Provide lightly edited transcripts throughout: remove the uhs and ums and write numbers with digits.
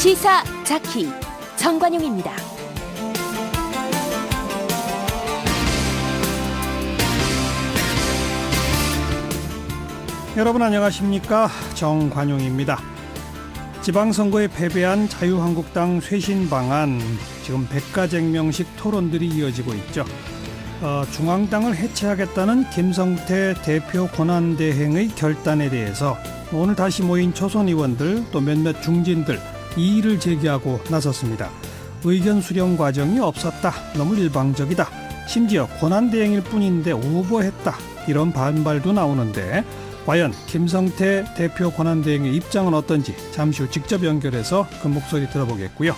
시사 자키 정관용입니다. 여러분 안녕하십니까? 정관용입니다. 지방선거에 패배한 자유한국당 쇄신 방안, 지금 백가쟁명식 토론들이 이어지고 있죠. 중앙당을 해체하겠다는 김성태 대표 권한대행의 결단에 대해서 오늘 다시 모인 초선 의원들 또 몇몇 중진들 이의를 제기하고 나섰습니다. 의견 수렴 과정이 없었다, 너무 일방적이다, 심지어 권한대행일 뿐인데 오버했다, 이런 반발도 나오는데 과연 김성태 대표 권한대행의 입장은 어떤지 잠시 후 직접 연결해서 그 목소리 들어보겠고요.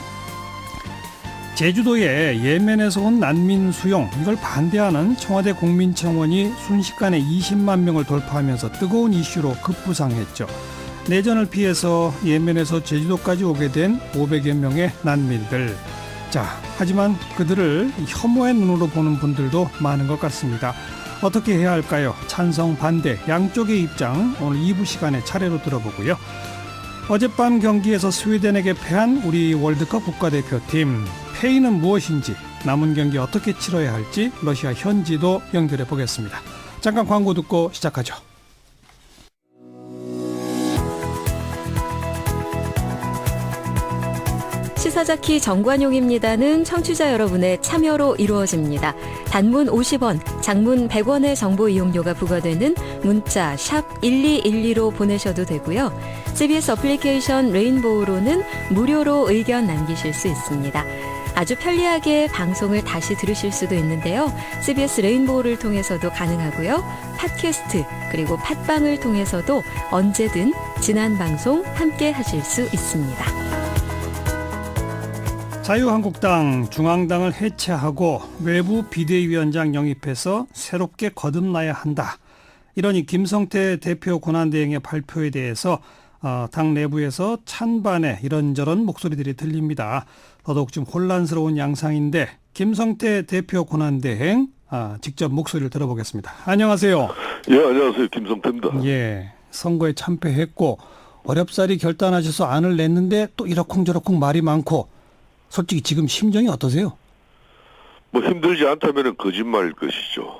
제주도에 예멘에서 온 난민 수용, 이걸 반대하는 청와대 국민청원이 순식간에 20만 명을 돌파하면서 뜨거운 이슈로 급부상했죠. 내전을 피해서 예멘에서 제주도까지 오게 된 500여 명의 난민들. 하지만 그들을 혐오의 눈으로 보는 분들도 많은 것 같습니다. 어떻게 해야 할까요? 찬성, 반대, 양쪽의 입장 오늘 2부 시간에 차례로 들어보고요. 어젯밤 경기에서 스웨덴에게 패한 우리 월드컵 국가대표팀, 패인은 무엇인지, 남은 경기 어떻게 치러야 할지 러시아 현지도 연결해 보겠습니다. 잠깐 광고 듣고 시작하죠. 시사자키 정관용입니다는 청취자 여러분의 참여로 이루어집니다. 단문 50원, 장문 100원의 정보 이용료가 부과되는 문자 샵 1212로 보내셔도 되고요. CBS 어플리케이션 레인보우로는 무료로 의견 남기실 수 있습니다. 아주 편리하게 방송을 다시 들으실 수도 있는데요. CBS 레인보우를 통해서도 가능하고요. 팟캐스트 그리고 팟빵을 통해서도 언제든 지난 방송 함께 하실 수 있습니다. 자유한국당, 중앙당을 해체하고 외부 비대위원장 영입해서 새롭게 거듭나야 한다. 이러니 김성태 대표 권한대행의 발표에 대해서 당 내부에서 찬반의 이런저런 목소리들이 들립니다. 더더욱 좀 혼란스러운 양상인데 김성태 대표 권한대행 직접 목소리를 들어보겠습니다. 안녕하세요. 예, 안녕하세요. 김성태입니다. 예, 선거에 참패했고 어렵사리 결단하셔서 안을 냈는데 또 이러쿵저러쿵 말이 많고 솔직히 지금 심정이 어떠세요? 힘들지 않다면 거짓말일 것이죠.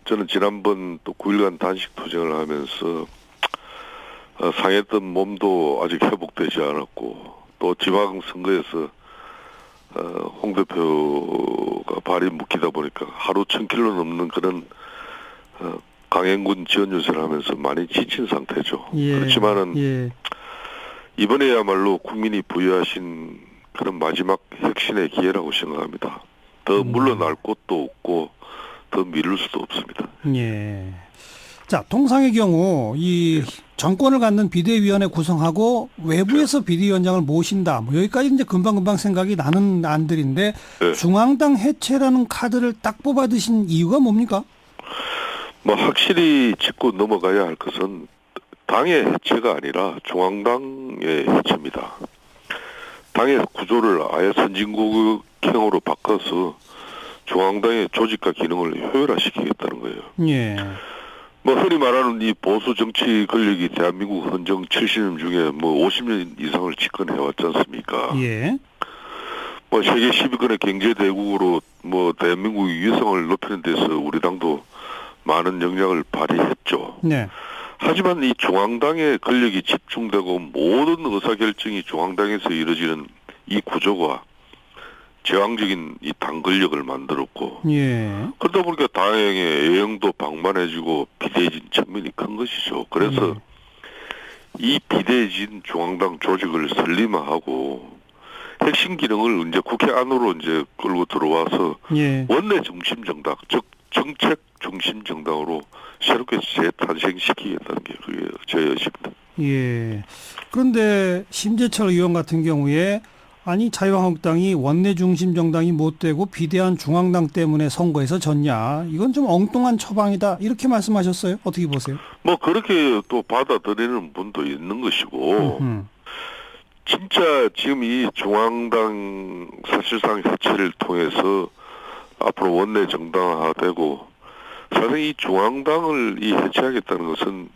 저는 지난번 또 9일간 단식 투쟁을 하면서 상했던 몸도 아직 회복되지 않았고 또 지방선거에서 홍 대표가 발이 묶이다 보니까 하루 1000km 넘는 그런 강행군 지원 유세를 하면서 많이 지친 상태죠. 예, 그렇지만은 이번에야말로 국민이 부여하신 그런 마지막 혁신의 기회라고 생각합니다. 더 물러날 곳도 없고 더 미룰 수도 없습니다. 예. 자, 통상의 경우 이 정권을 갖는 비대위원회 구성하고 외부에서 비대위원장을 모신다. 여기까지 이제 금방금방 생각이 나는 안들인데 네. 중앙당 해체라는 카드를 딱 뽑아 드신 이유가 뭡니까? 확실히 짚고 넘어가야 할 것은 당의 해체가 아니라 중앙당의 해체입니다. 당의 구조를 아예 선진국형으로 바꿔서 중앙당의 조직과 기능을 효율화시키겠다는 거예요. 예. 흔히 말하는 이 보수 정치 권력이 대한민국 헌정 70년 중에 50년 이상을 집권해왔지 않습니까? 예. 세계 10위권의 경제 대국으로 대한민국의 위성을 높이는 데서 우리 당도 많은 영향을 발휘했죠. 네. 하지만 이 중앙당의 권력이 집중되고 모든 의사결정이 중앙당에서 이루어지는 이 구조가 제왕적인 이 당 권력을 만들었고, 예. 그러다 보니까 당의 애형도 방만해지고 비대해진 측면이 큰 것이죠. 그래서 이 비대해진 중앙당 조직을 슬림화하고 핵심 기능을 이제 국회 안으로 이제 끌고 들어와서 원내 중심 정당, 즉 정책 중심 정당으로 새롭게 재탄생시키겠다는 게 그게 제 의식입니다. 예. 그런데 심재철 의원 같은 경우에 자유한국당이 원내 중심 정당이 못 되고 비대한 중앙당 때문에 선거에서 졌냐, 이건 좀 엉뚱한 처방이다, 이렇게 말씀하셨어요. 어떻게 보세요? 그렇게 또 받아들이는 분도 있는 것이고 진짜 지금 이 중앙당 사실상 해체를 통해서 앞으로 원내 정당화되고 사실 이 중앙당을 해체하겠다는 것은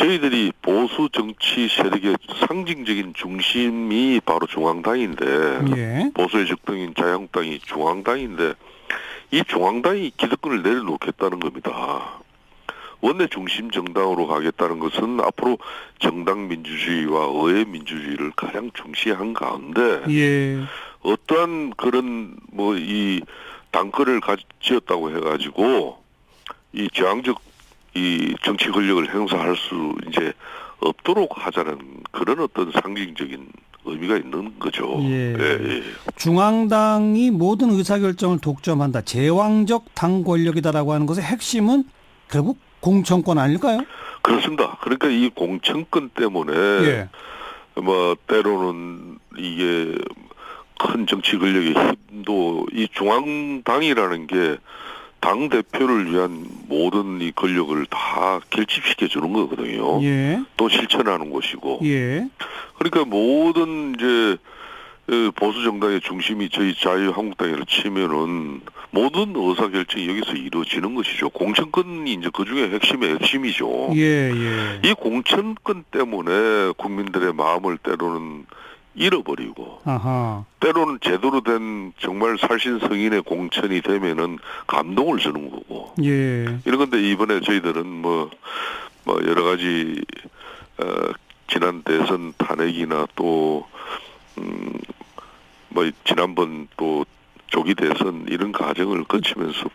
저희들이 보수 정치 세력의 상징적인 중심이 바로 중앙당인데 예. 보수의 적당인 자유한국당이 중앙당인데 이 중앙당이 기득권을 내려놓겠다는 겁니다. 원내 중심 정당으로 가겠다는 것은 앞으로 정당 민주주의와 의회 민주주의를 가장 중시한 가운데 예. 어떠한 그런 뭐 이 당권을 지었다고 해가지고 이 저항적 이 정치 권력을 행사할 수 이제 없도록 하자는 그런 어떤 상징적인 의미가 있는 거죠. 예. 예. 중앙당이 모든 의사결정을 독점한다. 제왕적 당 권력이다라고 하는 것의 핵심은 결국 공천권 아닐까요? 그렇습니다. 그러니까 이 공천권 때문에 예. 뭐 때로는 이게 큰 정치 권력의 힘도 이 중앙당이라는 게 당 대표를 위한 모든 이 권력을 다 결집시켜 주는 거거든요. 예. 또 실천하는 곳이고. 예. 그러니까 모든 이제 보수 정당의 중심이 저희 자유한국당이라 치면은 모든 의사 결정이 여기서 이루어지는 것이죠. 공천권이 이제 그 중에 핵심의 핵심이죠. 예. 예. 이 공천권 때문에 국민들의 마음을 때로는 잃어버리고 아하. 때로는 제대로 된 정말 살신성인의 공천이 되면은 감동을 주는 거고 예. 이런 건데 이번에 저희들은 뭐 여러 가지 지난 대선 탄핵이나 또 뭐 지난번 또 조기 대선 이런 과정을 거치면서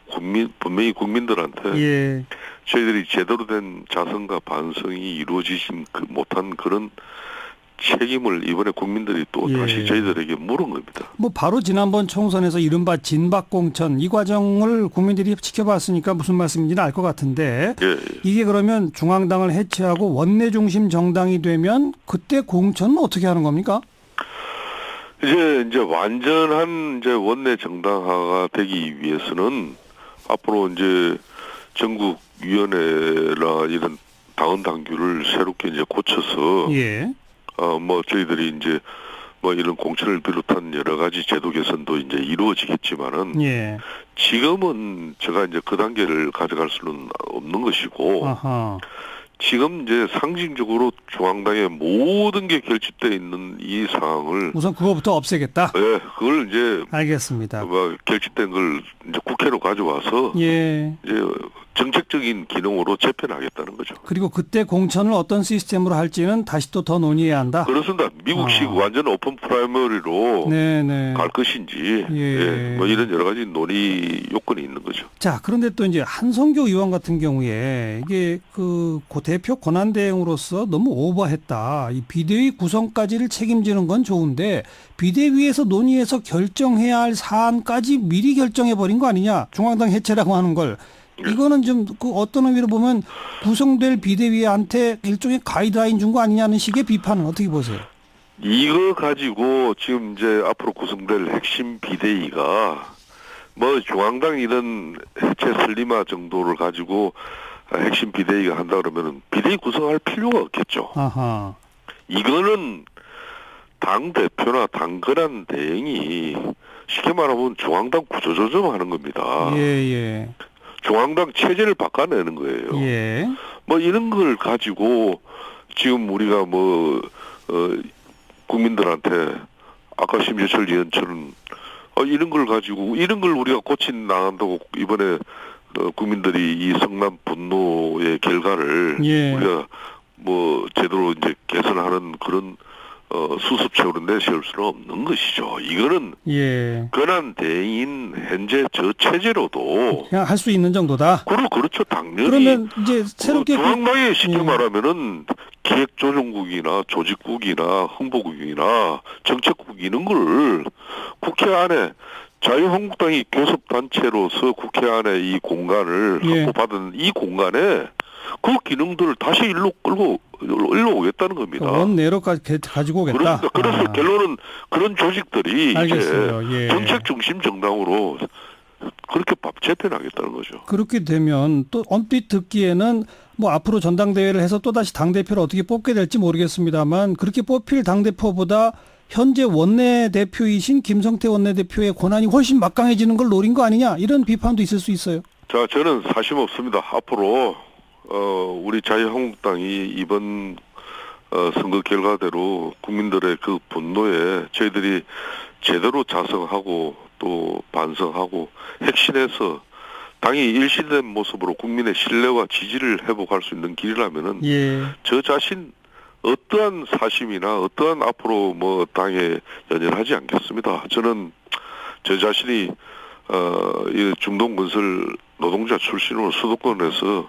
분명히 국민들한테 예. 저희들이 제대로 된 자성과 반성이 이루어지지 못한 그런 책임을 이번에 국민들이 또 예. 다시 저희들에게 물은 겁니다. 뭐 바로 지난번 총선에서 이른바 진박공천 이 과정을 국민들이 지켜봤으니까 무슨 말씀인지는 알 것 같은데 예. 이게 그러면 중앙당을 해체하고 원내 중심 정당이 되면 그때 공천은 어떻게 하는 겁니까? 이제 완전한 이제 원내 정당화가 되기 위해서는 앞으로 이제 전국 위원회나 이런 당헌 당규를 새롭게 이제 고쳐서 예. 뭐 저희들이 이제 뭐 이런 공천을 비롯한 여러 가지 제도 개선도 이제 이루어지겠지만은 예. 지금은 제가 이제 그 단계를 가져갈 수는 없는 것이고 아하. 지금 이제 상징적으로 중앙당의 모든 게 결집돼 있는 이 상황을 우선 그거부터 없애겠다. 예, 그걸 이제 알겠습니다. 뭐 결집된 걸 이제 국회로 가져와서 예. 이제 정책적인 기능으로 재편하겠다는 거죠. 그리고 그때 공천을 어떤 시스템으로 할지는 다시 또 더 논의해야 한다. 그렇습니다. 미국식 완전 오픈 프라이머리로 네네. 갈 것인지 예. 뭐 이런 여러 가지 논의 요건이 있는 거죠. 자, 그런데 또 이제 한성교 의원 같은 경우에 이게 그 대표 권한 대행으로서 너무 오버했다. 이 비대위 구성까지를 책임지는 건 좋은데 비대위에서 논의해서 결정해야 할 사안까지 미리 결정해 버린 거 아니냐? 중앙당 해체라고 하는 걸. 이거는 좀 그 어떤 의미로 보면 구성될 비대위한테 일종의 가이드라인 준 거 아니냐는 식의 비판은 어떻게 보세요? 이거 가지고 지금 이제 앞으로 구성될 핵심 비대위가 뭐 중앙당 이런 해체 슬리마 정도를 가지고 핵심 비대위가 한다 그러면은 비대위 구성할 필요가 없겠죠. 아하. 이거는 당 대표나 당 권한 대행이 쉽게 말하면 중앙당 구조조정하는 겁니다. 예. 중앙당 체제를 바꿔내는 거예요. 예. 뭐 이런 걸 가지고 지금 우리가 국민들한테 아까 심재철 의원처럼 이런 걸 가지고 이런 걸 우리가 고친 나간다고 이번에 국민들이 이 성남 분노의 결과를 예. 우리가 뭐 제대로 이제 개선하는 그런 수습책으로 내세울 수는 없는 것이죠. 이거는 예. 권한 대행인 현재 저 체제로도 그냥 할 수 있는 정도다. 그렇죠. 당연히. 그러면 이제 새롭게 중앙당에 쉽게 예. 말하면은 기획조정국이나 조직국이나 홍보국이나 정책국 이런 걸 국회 안에 자유한국당이 교섭단체로서 국회 안에 이 공간을 예. 확보받은 이 공간에 그 기능들을 다시 일로 오겠다는 겁니다. 원내로까지 가지고 오겠다. 그래서 결론은 그런 조직들이 알겠어요. 이제 예. 정책 중심 정당으로 그렇게 재편하겠다는 거죠. 그렇게 되면 또 언뜻 듣기에는 뭐 앞으로 전당대회를 해서 또다시 당대표를 어떻게 뽑게 될지 모르겠습니다만 그렇게 뽑힐 당대표보다 현재 원내대표이신 김성태 원내대표의 권한이 훨씬 막강해지는 걸 노린 거 아니냐 이런 비판도 있을 수 있어요. 자, 저는 사심 없습니다. 앞으로 우리 자유한국당이 이번 선거 결과대로 국민들의 그 분노에 저희들이 제대로 자성하고 또 반성하고 핵심해서 당이 일신된 모습으로 국민의 신뢰와 지지를 회복할 수 있는 길이라면은 저 자신 어떠한 사심이나 어떠한 앞으로 뭐 당에 연연하지 않겠습니다. 저는 저 자신이 이 중동건설 노동자 출신으로 수도권에서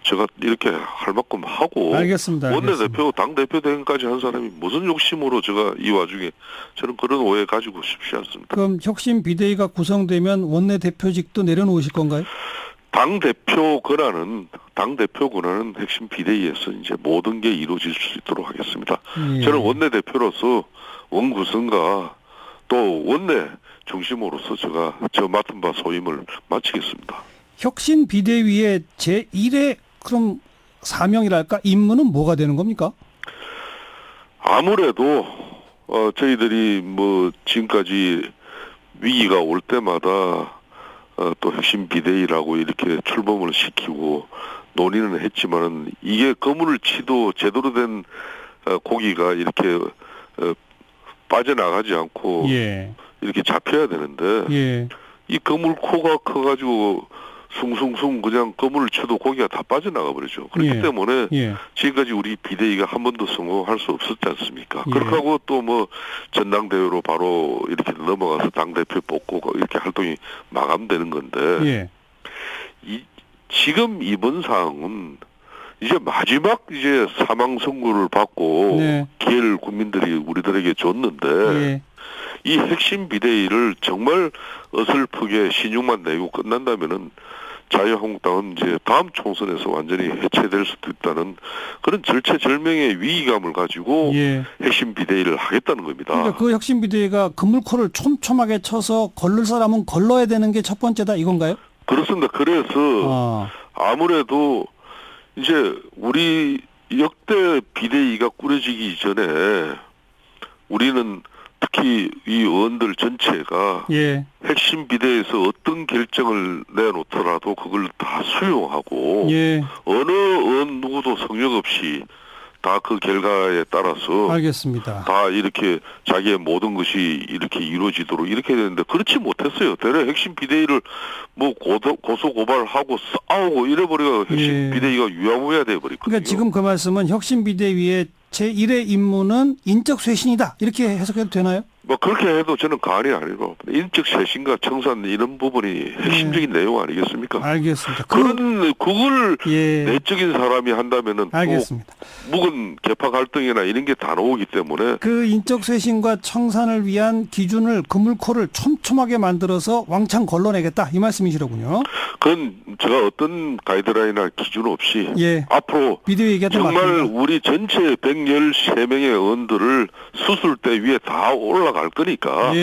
제가 이렇게 할 만큼 하고 알겠습니다. 원내대표, 당대표 되기까지 한 사람이 무슨 욕심으로 제가 이 와중에 저는 그런 오해 가지고 싶지 않습니다. 그럼 혁신 비대위가 구성되면 원내대표직도 내려놓으실 건가요? 당대표 권한은 핵심 비대위에서 이제 모든 게 이루어질 수 있도록 하겠습니다. 저는 원내대표로서 원구성과 또 원내 중심으로서 제가 저 맡은 바 소임을 마치겠습니다. 혁신 비대위의 제1의 그럼 사명이랄까 임무는 뭐가 되는 겁니까? 아무래도 저희들이 뭐 지금까지 위기가 올 때마다 또 핵심 비대위라고 이렇게 출범을 시키고 논의는 했지만은 이게 거물을 치도 제대로 된 고기가 이렇게 빠져나가지 않고 이렇게 잡혀야 되는데 이 거물 코가 커가지고 숭숭숭 그냥 거물을 쳐도 고기가 다 빠져나가 버리죠. 그렇기 때문에 지금까지 우리 비대위가 한 번도 성공할 수 없었지 않습니까? 그렇게 하고 또 뭐 전당대회로 바로 이렇게 넘어가서 당대표 뽑고 이렇게 활동이 마감되는 건데 지금 이번 사항은 이제 마지막 이제 사망 선고를 받고 기회를 국민들이 우리들에게 줬는데 이 핵심 비대위를 정말 어설프게 신용만 내고 끝난다면은 자유한국당은 이제 다음 총선에서 완전히 해체될 수도 있다는 그런 절체절명의 위기감을 가지고 핵심 비대위를 하겠다는 겁니다. 그러니까 그 핵심 비대위가 그물코를 촘촘하게 쳐서 걸릴 사람은 걸러야 되는 게 첫 번째다 이건가요? 그렇습니다. 그래서 아무래도 이제 우리 역대 비대위가 꾸려지기 전에 우리는 특히 이 의원들 전체가 핵심 비대위에서 어떤 결정을 내놓더라도 그걸 다 수용하고 어느 의원 누구도 성역 없이 다 그 결과에 따라서 알겠습니다. 다 이렇게 자기의 모든 것이 이렇게 이루어지도록 이렇게 되는데 그렇지 못했어요. 대래 핵심 비대위를 뭐 고소 고발하고 싸우고 이래버리가 핵심 비대위가 유야무야 돼버렸거든요. 그러니까 지금 그 말씀은 혁신 비대위의 제1의 임무는 인적 쇄신이다 이렇게 해석해도 되나요? 뭐 그렇게 해도 저는 가안이 아니고 인적 쇄신과 청산 이런 부분이 핵심적인 내용 아니겠습니까? 알겠습니다. 그걸 내적인 사람이 한다면은 알겠습니다. 또 묵은 개파 갈등이나 이런 게 다 나오기 때문에 그 인적 쇄신과 청산을 위한 기준을 그물코를 촘촘하게 만들어서 왕창 걸러내겠다 이 말씀이시로군요. 그건 제가 어떤 가이드라인이나 기준 없이 앞으로 정말 우리 전체 113명의 의원들을 수술대 위에 다 올라갈 거니까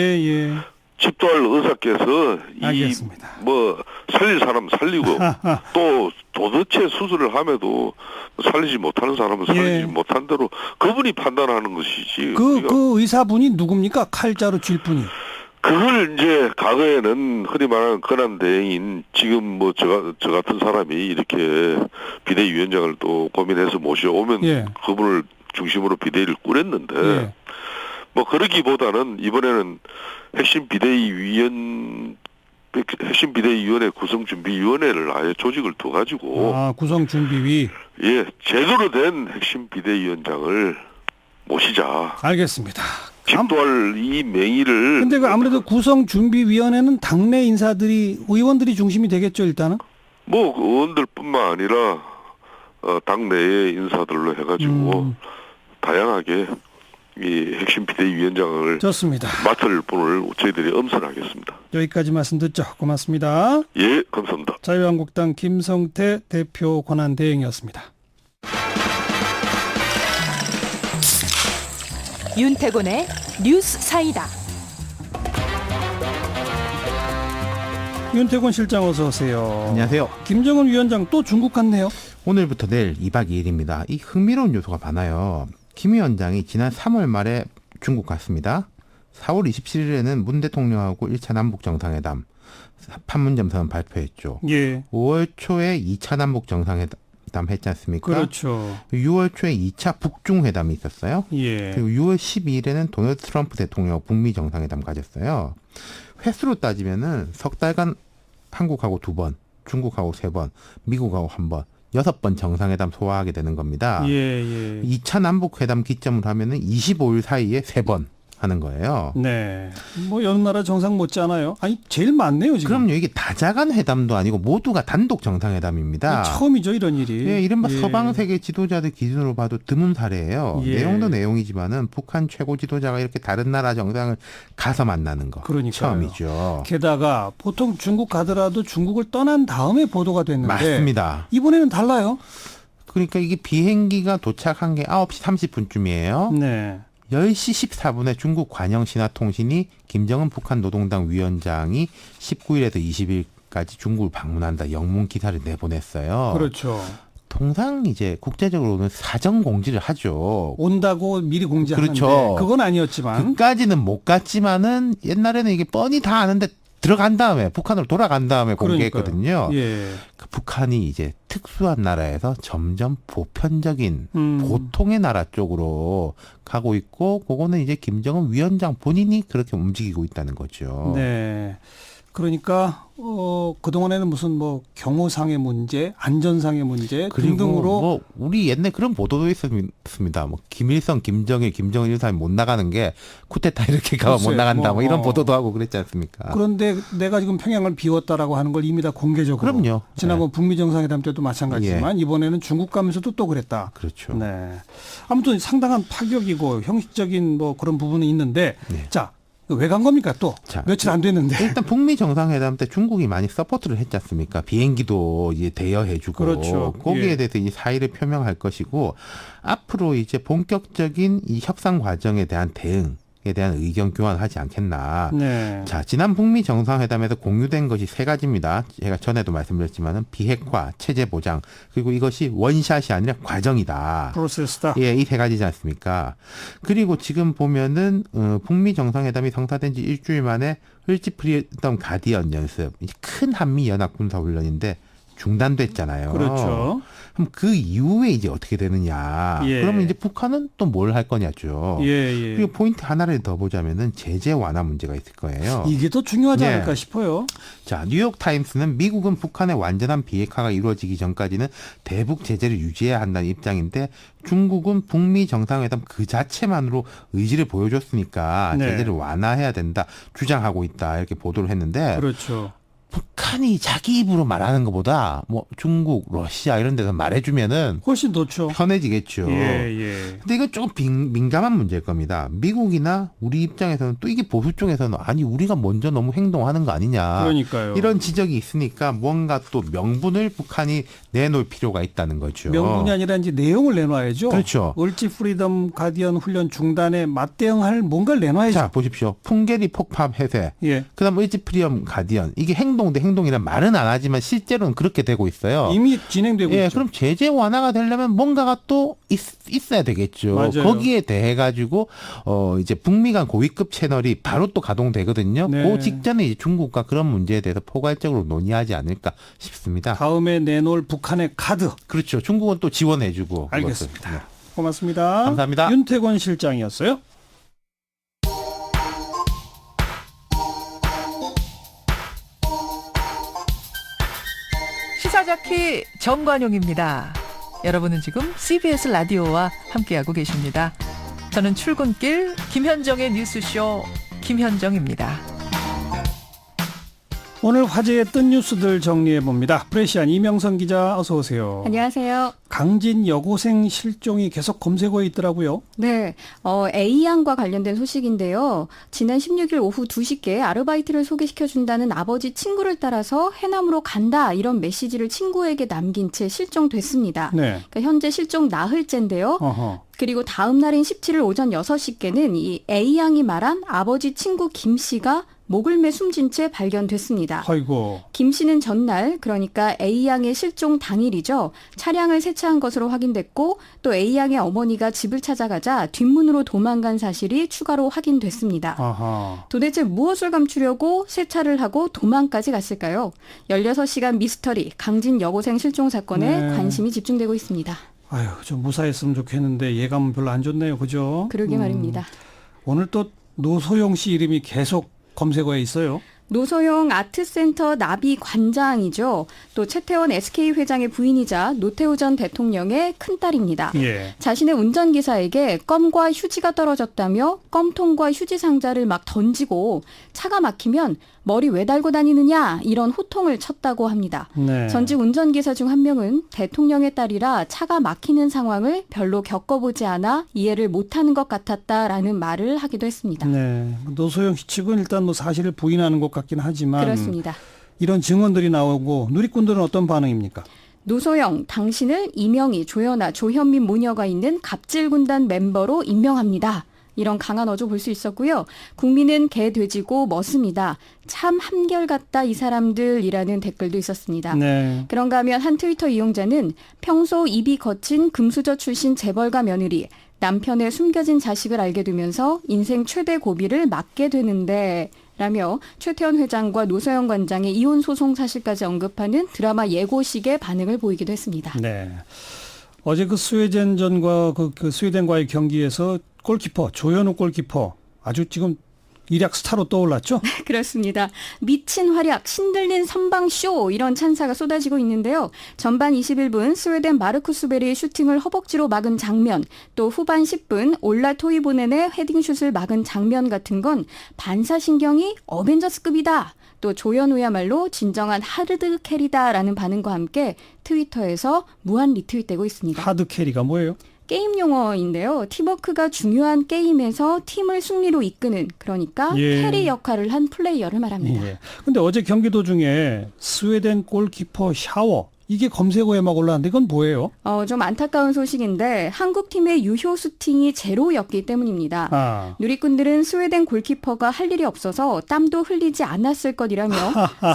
집도할 의사께서 알겠습니다. 뭐 살릴 사람 살리고 또 도대체 수술을 함에도 살리지 못하는 사람은 살리지 못한 대로 그분이 판단하는 것이지. 그 의사분이 누굽니까? 칼자루 쥘 분이. 그걸 이제 과거에는 흔히 말하는 권한 대행인 지금 뭐 저 같은 사람이 이렇게 비대위원장을 또 고민해서 모셔오면 그분을 중심으로 비대위를 꾸렸는데 뭐 그러기보다는 이번에는 핵심 비대위원회 구성준비위원회를 아예 조직을 둬가지고 구성준비위 제대로 된 핵심 비대위원장을 모시자. 알겠습니다. 집도할 이 명의를. 근데 그 아무래도 구성준비위원회는 당내 의원들이 중심이 되겠죠 일단은. 뭐 의원들뿐만 아니라 당내의 인사들로 해가지고 다양하게 이 핵심 비대위원장을 좋습니다. 맡을 분을 저희들이 엄선하겠습니다. 여기까지 말씀 듣죠. 고맙습니다. 감사합니다. 자유한국당 김성태 대표 권한대행이었습니다. 윤태곤의 뉴스 사이다. 윤태곤 실장 어서 오세요. 안녕하세요. 김정은 위원장 또 중국 갔네요. 오늘부터 내일 2박 2일입니다. 이 흥미로운 요소가 많아요. 김 위원장이 지난 3월 말에 중국 갔습니다. 4월 27일에는 문 대통령하고 1차 남북정상회담 판문점 선언 발표했죠. 5월 초에 2차 남북정상회담 정상회담 했지 않습니까? 그렇죠. 6월 초에 2차 북중회담이 있었어요. 예. 그리고 6월 12일에는 도널드 트럼프 대통령 북미 정상회담 가졌어요. 횟수로 따지면은 석 달간 한국하고 2번, 중국하고 3번, 미국하고 1번, 6번 정상회담 소화하게 되는 겁니다. 예. 2차 남북회담 기점으로 하면은 25일 사이에 3번 하는 거예요. 네. 뭐 여느 나라 정상 못지않아요. 아니 제일 많네요 지금. 그럼요. 이게 다자간 회담도 아니고 모두가 단독 정상회담입니다. 처음이죠 이런 일이. 예, 이른바 예. 서방 세계 지도자들 기준으로 봐도 드문 사례예요. 예. 내용도 내용이지만은 북한 최고 지도자가 이렇게 다른 나라 정상을 가서 만나는 거 그러니까요. 처음이죠. 게다가 보통 중국 가더라도 중국을 떠난 다음에 보도가 됐는데 맞습니다. 이번에는 달라요. 그러니까 이게 비행기가 도착한 게 9시 30분쯤이에요. 네. 10시 14분에 중국 관영신화통신이 김정은 북한 노동당 위원장이 19일에서 20일까지 중국을 방문한다 영문 기사를 내보냈어요. 그렇죠. 통상 이제 국제적으로는 사전 공지를 하죠. 온다고 미리 공지하는데 그렇죠. 그건 아니었지만 그까지는 못 갔지만은 옛날에는 이게 뻔히 다 아는데 들어간 다음에 북한으로 돌아간 다음에 공개했거든요. 예. 그 북한이 이제 특수한 나라에서 점점 보편적인 보통의 나라 쪽으로 가고 있고 그거는 이제 김정은 위원장 본인이 그렇게 움직이고 있다는 거죠. 네. 그러니까 그동안에는 무슨 뭐 경호상의 문제, 안전상의 문제 그리고 등등으로 뭐 우리 옛날 그런 보도도 있습니다. 뭐 김일성, 김정일, 김정은 이런 사람이 못 나가는 게 쿠데타 이렇게 가면 못 글쎄요. 나간다 뭐 이런 뭐, 보도도 하고 그랬지 않습니까? 그런데 내가 지금 평양을 비웠다라고 하는 걸 이미 다 공개적으로. 그럼요. 지난번 북미 정상회담 때도 마찬가지지만 이번에는 중국 가면서도 또 그랬다. 그렇죠. 네. 아무튼 상당한 파격이고 형식적인 뭐 그런 부분은 있는데 네. 자, 왜 간 겁니까 또? 자, 며칠 안 됐는데. 일단 북미 정상회담 때 중국이 많이 서포트를 했지 않습니까? 비행기도 이제 대여해주고 그렇죠. 거기에 예. 대해서 이 사의를 표명할 것이고 앞으로 이제 본격적인 이 협상 과정에 대한 대응에 대한 의견 교환하지 않겠나. 네. 자, 지난 북미 정상회담에서 공유된 것이 3가지입니다. 제가 전에도 말씀드렸지만은 비핵화, 체제 보장, 그리고 이것이 원샷이 아니라 과정이다. 프로세스다. 예, 이 3가지지 않습니까? 그리고 지금 보면은 북미 정상회담이 성사된 지 일주일 만에 을지 프리덤 가디언 연습, 이제 큰 한미 연합 군사 훈련인데 중단됐잖아요. 그렇죠. 그럼 그 이후에 이제 어떻게 되느냐? 예. 그러면 이제 북한은 또 뭘 할 거냐죠. 예. 그리고 포인트 하나를 더 보자면은 제재 완화 문제가 있을 거예요. 이게 더 중요하지 네. 않을까 싶어요. 자, 뉴욕 타임스는 미국은 북한의 완전한 비핵화가 이루어지기 전까지는 대북 제재를 유지해야 한다는 입장인데 중국은 북미 정상회담 그 자체만으로 의지를 보여줬으니까 네. 제재를 완화해야 된다 주장하고 있다 이렇게 보도를 했는데 그렇죠. 북한이 자기 입으로 말하는 것보다 뭐 중국, 러시아 이런 데서 말해주면은 훨씬 좋죠. 편해지겠죠. 예. 근데 이건 조금 민감한 문제일 겁니다. 미국이나 우리 입장에서는 또 이게 보수 쪽에서는 아니 우리가 먼저 너무 행동하는 거 아니냐. 그러니까요. 이런 지적이 있으니까 뭔가 또 명분을 북한이 내놓을 필요가 있다는 거죠. 명분이 아니라 이제 내용을 내놔야죠. 그렇죠. 을지 프리덤 가디언 훈련 중단에 맞대응할 뭔가를 내놔야죠. 자, 보십시오. 풍계리 폭파 해제. 예. 그다음 을지 프리덤 가디언. 이게 행동 대 행동이란 말은 안 하지만 실제로는 그렇게 되고 있어요. 이미 진행되고 예, 있죠. 그럼 제재 완화가 되려면 뭔가가 또 있어야 되겠죠. 맞아요. 거기에 대해 가지고 이제 북미 간 고위급 채널이 바로 또 가동되거든요. 네. 그 직전에 이제 중국과 그런 문제에 대해서 포괄적으로 논의하지 않을까 싶습니다. 다음에 내놓을 북한의 카드. 그렇죠. 중국은 또 지원해주고. 알겠습니다. 그것을. 네. 고맙습니다. 감사합니다. 윤태권 실장이었어요. 시사자키 정관용입니다. 여러분은 지금 CBS 라디오와 함께하고 계십니다. 저는 출근길 김현정의 뉴스쇼 김현정입니다. 오늘 화제의 뜬 뉴스들 정리해 봅니다. 프레시안 이명선 기자 어서 오세요. 안녕하세요. 강진 여고생 실종이 계속 검색어에 있더라고요. 네, A양과 관련된 소식인데요. 지난 16일 오후 2시께 아르바이트를 소개시켜준다는 아버지 친구를 따라서 해남으로 간다 이런 메시지를 친구에게 남긴 채 실종됐습니다. 네. 그러니까 현재 실종 나흘째인데요. 어허. 그리고 다음 날인 17일 오전 6시께는 이 A양이 말한 아버지 친구 김 씨가 목을 매 숨진 채 발견됐습니다. 아이고. 김 씨는 전날, 그러니까 A양의 실종 당일이죠. 차량을 세차한 것으로 확인됐고 또 A양의 어머니가 집을 찾아가자 뒷문으로 도망간 사실이 추가로 확인됐습니다. 아하. 도대체 무엇을 감추려고 세차를 하고 도망까지 갔을까요? 16시간 미스터리 강진 여고생 실종 사건에 네. 관심이 집중되고 있습니다. 아유, 좀 무사했으면 좋겠는데 예감은 별로 안 좋네요. 그죠? 그러게 말입니다. 오늘 또 노소영 씨 이름이 계속 검색어에 있어요. 노소영 아트센터 나비 관장이죠. 또 최태원 SK 회장의 부인이자 노태우 전 대통령의 큰딸입니다. 예. 자신의 운전기사에게 껌과 휴지가 떨어졌다며 껌통과 휴지 상자를 막 던지고 차가 막히면 머리 왜 달고 다니느냐 이런 호통을 쳤다고 합니다. 네. 전직 운전기사 중 한 명은 대통령의 딸이라 차가 막히는 상황을 별로 겪어보지 않아 이해를 못하는 것 같았다라는 말을 하기도 했습니다. 네. 노소영 씨 측은 일단 뭐 사실을 부인하는 것 같긴 하지만 그렇습니다. 이런 증언들이 나오고 누리꾼들은 어떤 반응입니까? 노소영, 당신을 이명희, 조연아, 조현민 모녀가 있는 갑질군단 멤버로 임명합니다. 이런 강한 어조 볼 수 있었고요. 국민은 개 돼지고 멋습니다. 참 한결같다 이 사람들이라는 댓글도 있었습니다. 네. 그런가 하면 한 트위터 이용자는 평소 입이 거친 금수저 출신 재벌가 며느리, 남편의 숨겨진 자식을 알게 되면서 인생 최대 고비를 맞게 되는데 라며 최태원 회장과 노소영 관장의 이혼 소송 사실까지 언급하는 드라마 예고식의 반응을 보이기도 했습니다. 네. 어제 그 스웨덴전과 그 스웨덴과의 경기에서 골키퍼 조현우 골키퍼 아주 지금 일약 스타로 떠올랐죠? 그렇습니다. 미친 활약, 신들린 선방쇼 이런 찬사가 쏟아지고 있는데요. 전반 21분 스웨덴 마르쿠스 베리의 슈팅을 허벅지로 막은 장면, 또 후반 10분 올라 토이보넨의 헤딩슛을 막은 장면 같은 건 반사신경이 어벤져스급이다. 또 조현우야말로 진정한 하드 캐리다라는 반응과 함께 트위터에서 무한 리트윗되고 있습니다. 하드 캐리가 뭐예요? 게임 용어인데요. 팀워크가 중요한 게임에서 팀을 승리로 이끄는, 그러니까 예. 캐리 역할을 한 플레이어를 말합니다. 예. 근데 어제 경기 도중에 스웨덴 골키퍼 샤워 이게 검색어에 막 올라왔는데 이건 뭐예요? 좀 안타까운 소식인데 한국팀의 유효 슈팅이 제로였기 때문입니다. 아. 누리꾼들은 스웨덴 골키퍼가 할 일이 없어서 땀도 흘리지 않았을 것이라며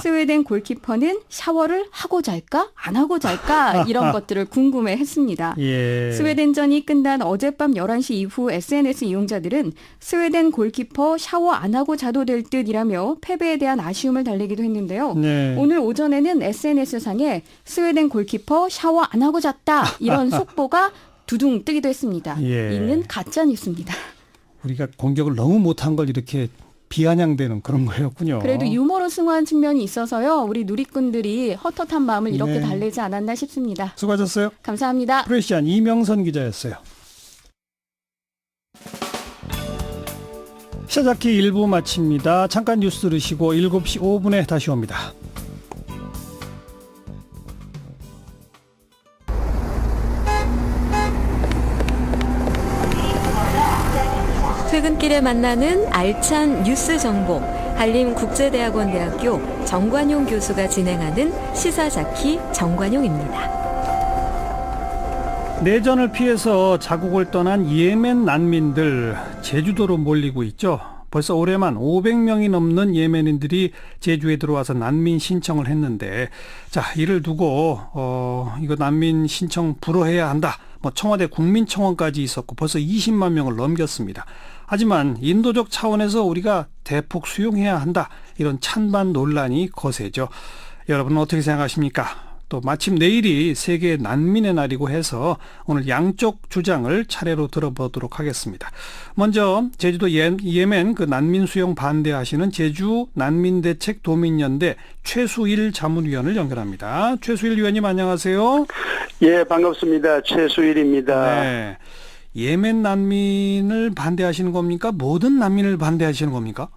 스웨덴 골키퍼는 샤워를 하고 잘까? 안 하고 잘까? 이런 것들을 궁금해했습니다. 예. 스웨덴전이 끝난 어젯밤 11시 이후 SNS 이용자들은 스웨덴 골키퍼 샤워 안 하고 자도 될 듯이라며 패배에 대한 아쉬움을 달래기도 했는데요. 네. 오늘 오전에는 SNS상에 스웨덴 골키퍼 샤워 안 하고 잤다 이런 속보가 두둥 뜨기도 했습니다. 예. 이는 가짜 뉴스입니다. 우리가 공격을 너무 못한 걸 이렇게 비아냥대는 그런 거였군요. 그래도 유머로 승화한 측면이 있어서요. 우리 누리꾼들이 헛헛한 마음을 이렇게 네. 달래지 않았나 싶습니다. 수고하셨어요. 감사합니다. 프레시안 이명선 기자였어요. 시사자키 1부 마칩니다. 잠깐 뉴스 들으시고 7시 5분에 다시 옵니다. 퇴근길에 만나는 알찬 뉴스 정보, 한림국제대학원대학교 정관용 교수가 진행하는 시사자키 정관용입니다. 내전을 피해서 자국을 떠난 예멘 난민들 제주도로 몰리고 있죠. 벌써 올해만 500명이 넘는 예멘인들이 제주에 들어와서 난민 신청을 했는데, 자, 이를 두고 이거 난민 신청 불허해야 한다. 뭐 청와대 국민청원까지 있었고 벌써 20만 명을 넘겼습니다. 하지만 인도적 차원에서 우리가 대폭 수용해야 한다. 이런 찬반 논란이 거세죠. 여러분은 어떻게 생각하십니까? 또 마침 내일이 세계 난민의 날이고 해서 오늘 양쪽 주장을 차례로 들어보도록 하겠습니다. 먼저 제주도 예멘 그 난민 수용 반대하시는 제주 난민대책 도민연대 최수일 자문위원을 연결합니다. 최수일 위원님 안녕하세요. 예, 반갑습니다. 최수일입니다. 네. 예멘 난민을 반대하시는 겁니까? 모든 난민을 반대하시는 겁니까?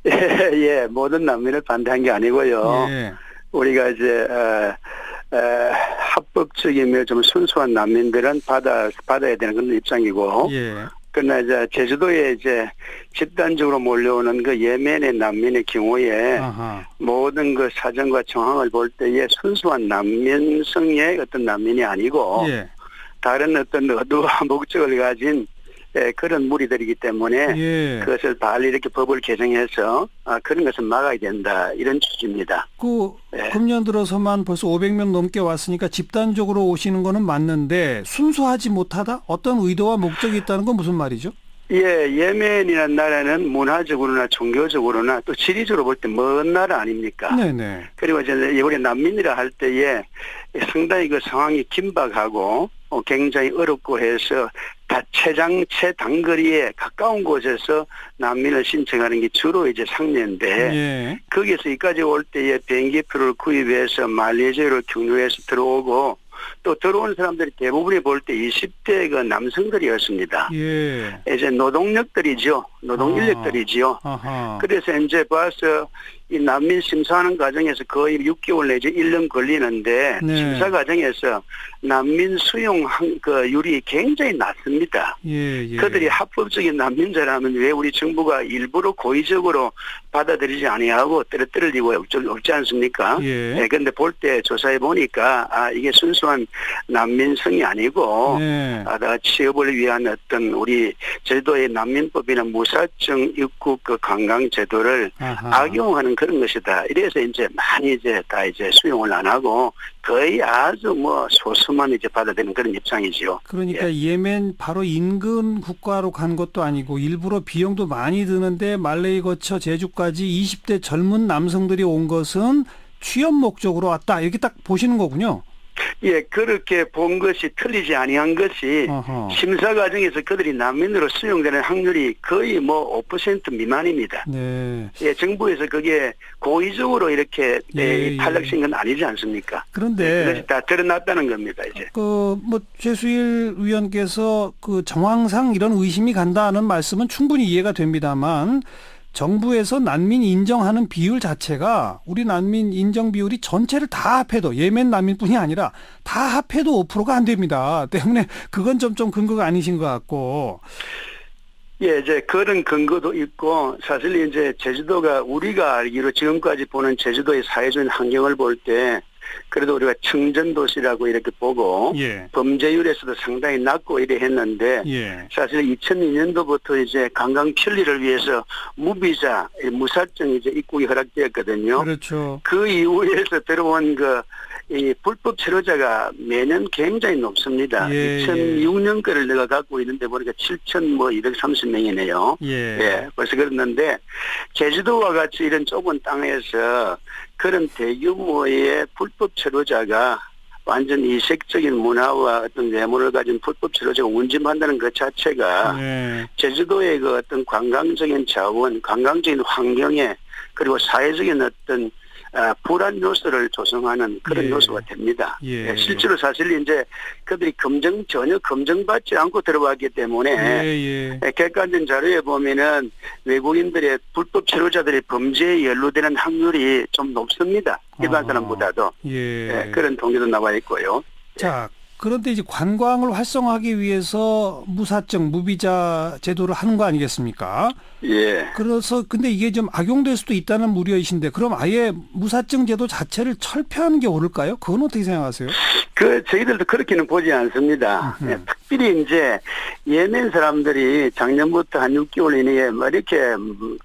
예, 모든 난민을 반대한 게 아니고요. 예. 우리가 이제 합법적이며 좀 순수한 난민들은 받아야 되는 그런 입장이고, 예. 그러나 이제 제주도에 이제 집단적으로 몰려오는 그 예멘의 난민의 경우에 아하. 모든 그 사정과 정황을 볼 때에 순수한 난민성의 어떤 난민이 아니고 예. 다른 어떤 의도와 목적을 가진 그런 무리들이기 때문에 예. 그것을 빨리 이렇게 법을 개정해서 그런 것을 막아야 된다 이런 취지입니다. 네. 금년 들어서만 벌써 500명 넘게 왔으니까 집단적으로 오시는 거는 맞는데 순수하지 못하다? 어떤 의도와 목적이 있다는 건 무슨 말이죠? 예, 예멘이라는 나라는 문화적으로나 종교적으로나 또 지리적으로 볼 때 먼 나라 아닙니까? 네네. 그리고 이제 이번에 난민이라 할 때에 상당히 그 상황이 긴박하고 굉장히 어렵고 해서 다 최단거리에 가까운 곳에서 난민을 신청하는 게 주로 이제 상례인데 예. 거기에서 여기까지 올 때에 비행기표를 구입해서 말레이시아로 경유해서 들어오고 또 들어온 사람들이 대부분이 볼 때 20대 그 남성들이었습니다. 예. 이제 노동력들이죠. 노동인력들이지요. 아하. 그래서 이제 봐서 이 난민 심사하는 과정에서 거의 6개월 내지 1년 걸리는데 네. 심사 과정에서 난민 수용 율이 굉장히 낮습니다. 예, 예. 그들이 합법적인 난민자라면 왜 우리 정부가 일부러 고의적으로 받아들이지 아니하고 떨어뜨리고 없지 않습니까? 예. 그런데 볼 때 조사해 보니까 이게 순수한 난민성이 아니고 네. 취업을 위한 어떤 우리 제도의 난민법이나 무사증 입국 그 관광 제도를 아하. 악용하는 그런 것이다. 이래서 이제 많이 이제 다 이제 수용을 안 하고 거의 아주 뭐 소수만 이제 받아들이는 그런 입장이지요. 그러니까 예멘 바로 인근 국가로 간 것도 아니고 일부러 비용도 많이 드는데 말레이 거쳐 제주까지 20대 젊은 남성들이 온 것은 취업 목적으로 왔다. 이렇게 딱 보시는 거군요. 예, 그렇게 본 것이 틀리지 아니한 것이 어허. 심사 과정에서 그들이 난민으로 수용되는 확률이 거의 뭐 5% 미만입니다. 네. 예, 정부에서 그게 고의적으로 이렇게 예, 탈락시킨 건 아니지 않습니까? 그런데 그것이 다 드러났다는 겁니다, 이제. 뭐 최수일 위원께서 그 정황상 이런 의심이 간다는 말씀은 충분히 이해가 됩니다만 정부에서 난민 인정하는 비율 자체가 우리 난민 인정 비율이 전체를 다 합해도 예멘 난민뿐이 아니라 다 합해도 5%가 안 됩니다. 때문에 그건 좀 근거가 아니신 것 같고. 예, 이제 그런 근거도 있고 사실 이제 제주도가 우리가 알기로 지금까지 보는 제주도의 사회적인 환경을 볼 때 그래도 우리가 청정도시라고 이렇게 보고 예. 범죄율에서도 상당히 낮고 이래 했는데 예. 사실 2002년도부터 이제 관광 편리를 위해서 무비자, 무사증 이제 입국이 허락되었거든요. 그렇죠. 그 이후에서 들어온 이 불법 체류자가 매년 굉장히 높습니다. 예, 2006년 거를 내가 갖고 있는데 보니까 7,230명이네요. 예. 예, 벌써 그랬는데 제주도와 같이 이런 좁은 땅에서 그런 대규모의 불법 체류자가 완전 이색적인 문화와 어떤 외모를 가진 불법 체류자가 운집한다는 것 자체가 예. 제주도의 그 어떤 관광적인 자원, 관광적인 환경에 그리고 사회적인 어떤 불안 요소를 조성하는 그런 예. 요소가 됩니다. 예. 실제로 사실 이제 그들이 전혀 검증받지 않고 들어왔기 때문에 예. 객관적인 자료에 보면은 외국인들의 불법 체류자들의 범죄에 연루되는 확률이 좀 높습니다. 일반 사람보다도. 예. 그런 통계도 나와 있고요. 자, 그런데 이제 관광을 활성화하기 위해서 무사증, 무비자 제도를 하는 거 아니겠습니까? 예. 그래서 근데 이게 좀 악용될 수도 있다는 우려이신데 그럼 아예 무사증 제도 자체를 철폐하는 게 옳을까요? 그건 어떻게 생각하세요? 저희들도 그렇게는 보지 않습니다. 예, 특별히 이제 예멘 사람들이 작년부터 한 6개월 이내에 뭐 이렇게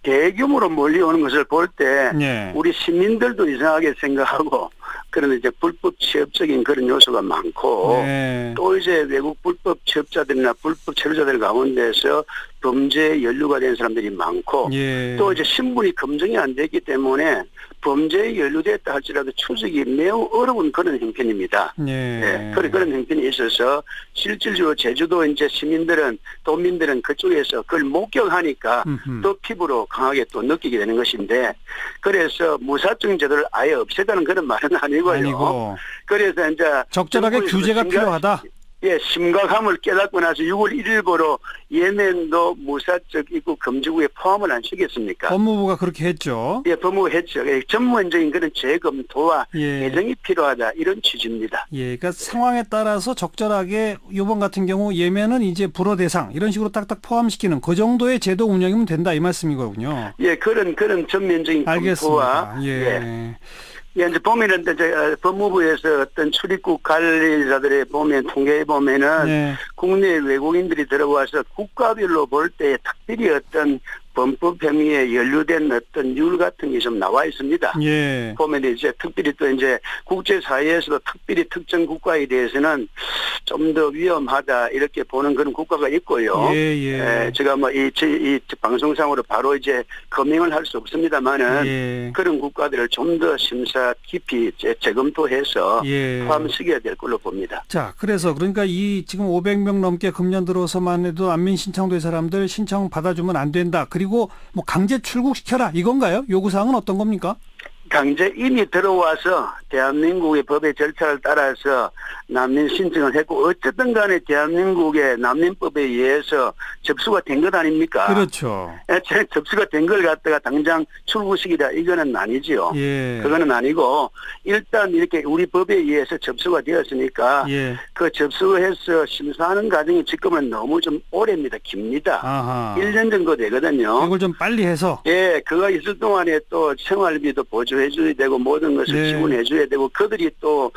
대규모로 몰려오는 것을 볼 때 예. 우리 시민들도 이상하게 생각하고 그런 이제 불법 취업적인 그런 요소가 많고 네. 또 이제 외국 불법 취업자들이나 불법 체류자들 가운데서 범죄에 연루가 된 사람들이 많고 예. 또 이제 신분이 검증이 안 됐기 때문에 범죄에 연루됐다 할지라도 추적이 매우 어려운 그런 형편입니다. 예. 그런 형편이 있어서 실질적으로 제주도 이제 시민들은 도민들은 그쪽에서 그걸 목격하니까 또 피부로 강하게 또 느끼게 되는 것인데 그래서 무사증 제도를 아예 없애다는 그런 말은 아니고요. 그래서 이제 적절하게 규제가 필요하다. 예, 심각함을 깨닫고 나서 6월 1일부로 예멘도 무사적 입국 금지구에 포함을 안 시켰습니까? 법무부가 그렇게 했죠. 예, 법무부가 했죠. 예, 전문적인 그런 재검토와 예. 개정이 필요하다 이런 취지입니다. 예, 그러니까 상황에 따라서 적절하게 이번 같은 경우 예멘은 이제 불허 대상 이런 식으로 딱딱 포함시키는 그 정도의 제도 운영이면 된다 이 말씀이거든요. 예, 그런 전면적인 검토와 알겠습니다. 예. 예, 이제 보면은 이제 법무부에서 어떤 출입국 관리자들의 보면 통계에 보면은 네. 국내 외국인들이 들어와서 국가별로 볼 때 특별히 어떤 범법 행위에 연루된 어떤 율 같은 게 좀 나와 있습니다. 예. 보면 이제 특별히 또 이제 국제사회에서도 특별히 특정 국가에 대해서는 좀 더 위험하다 이렇게 보는 그런 국가가 있고요. 예. 제가 뭐 이 방송상으로 바로 이제 검증을 할 수 없습니다만은 예. 그런 국가들을 좀 더 심사 깊이 재검토해서 예. 포함시켜야 될 걸로 봅니다. 자, 그래서 그러니까 이 지금 500명 넘게 금년 들어서만 해도 난민 신청된 사람들 신청 받아주면 안 된다. 그리고 뭐 강제 출국시켜라 이건가요? 요구사항은 어떤 겁니까? 강제 이미 들어와서 대한민국의 법의 절차를 따라서 난민 신청을 했고 어쨌든 간에 대한민국의 난민법에 의해서 접수가 된 것 아닙니까? 그렇죠. 접수가 된 걸 갖다가 당장 출국시키라 이거는 아니지요. 예. 그거는 아니고 일단 이렇게 우리 법에 의해서 접수가 되었으니까 예. 그 접수해서 심사하는 과정이 지금은 너무 좀 오래입니다. 깁니다. 아하. 1년 정도 되거든요. 이걸 좀 빨리 해서. 예, 그거 있을 동안에 또 생활비도 보조해줘야 되고 모든 것을 네. 지원해줘야 되고 그들이 또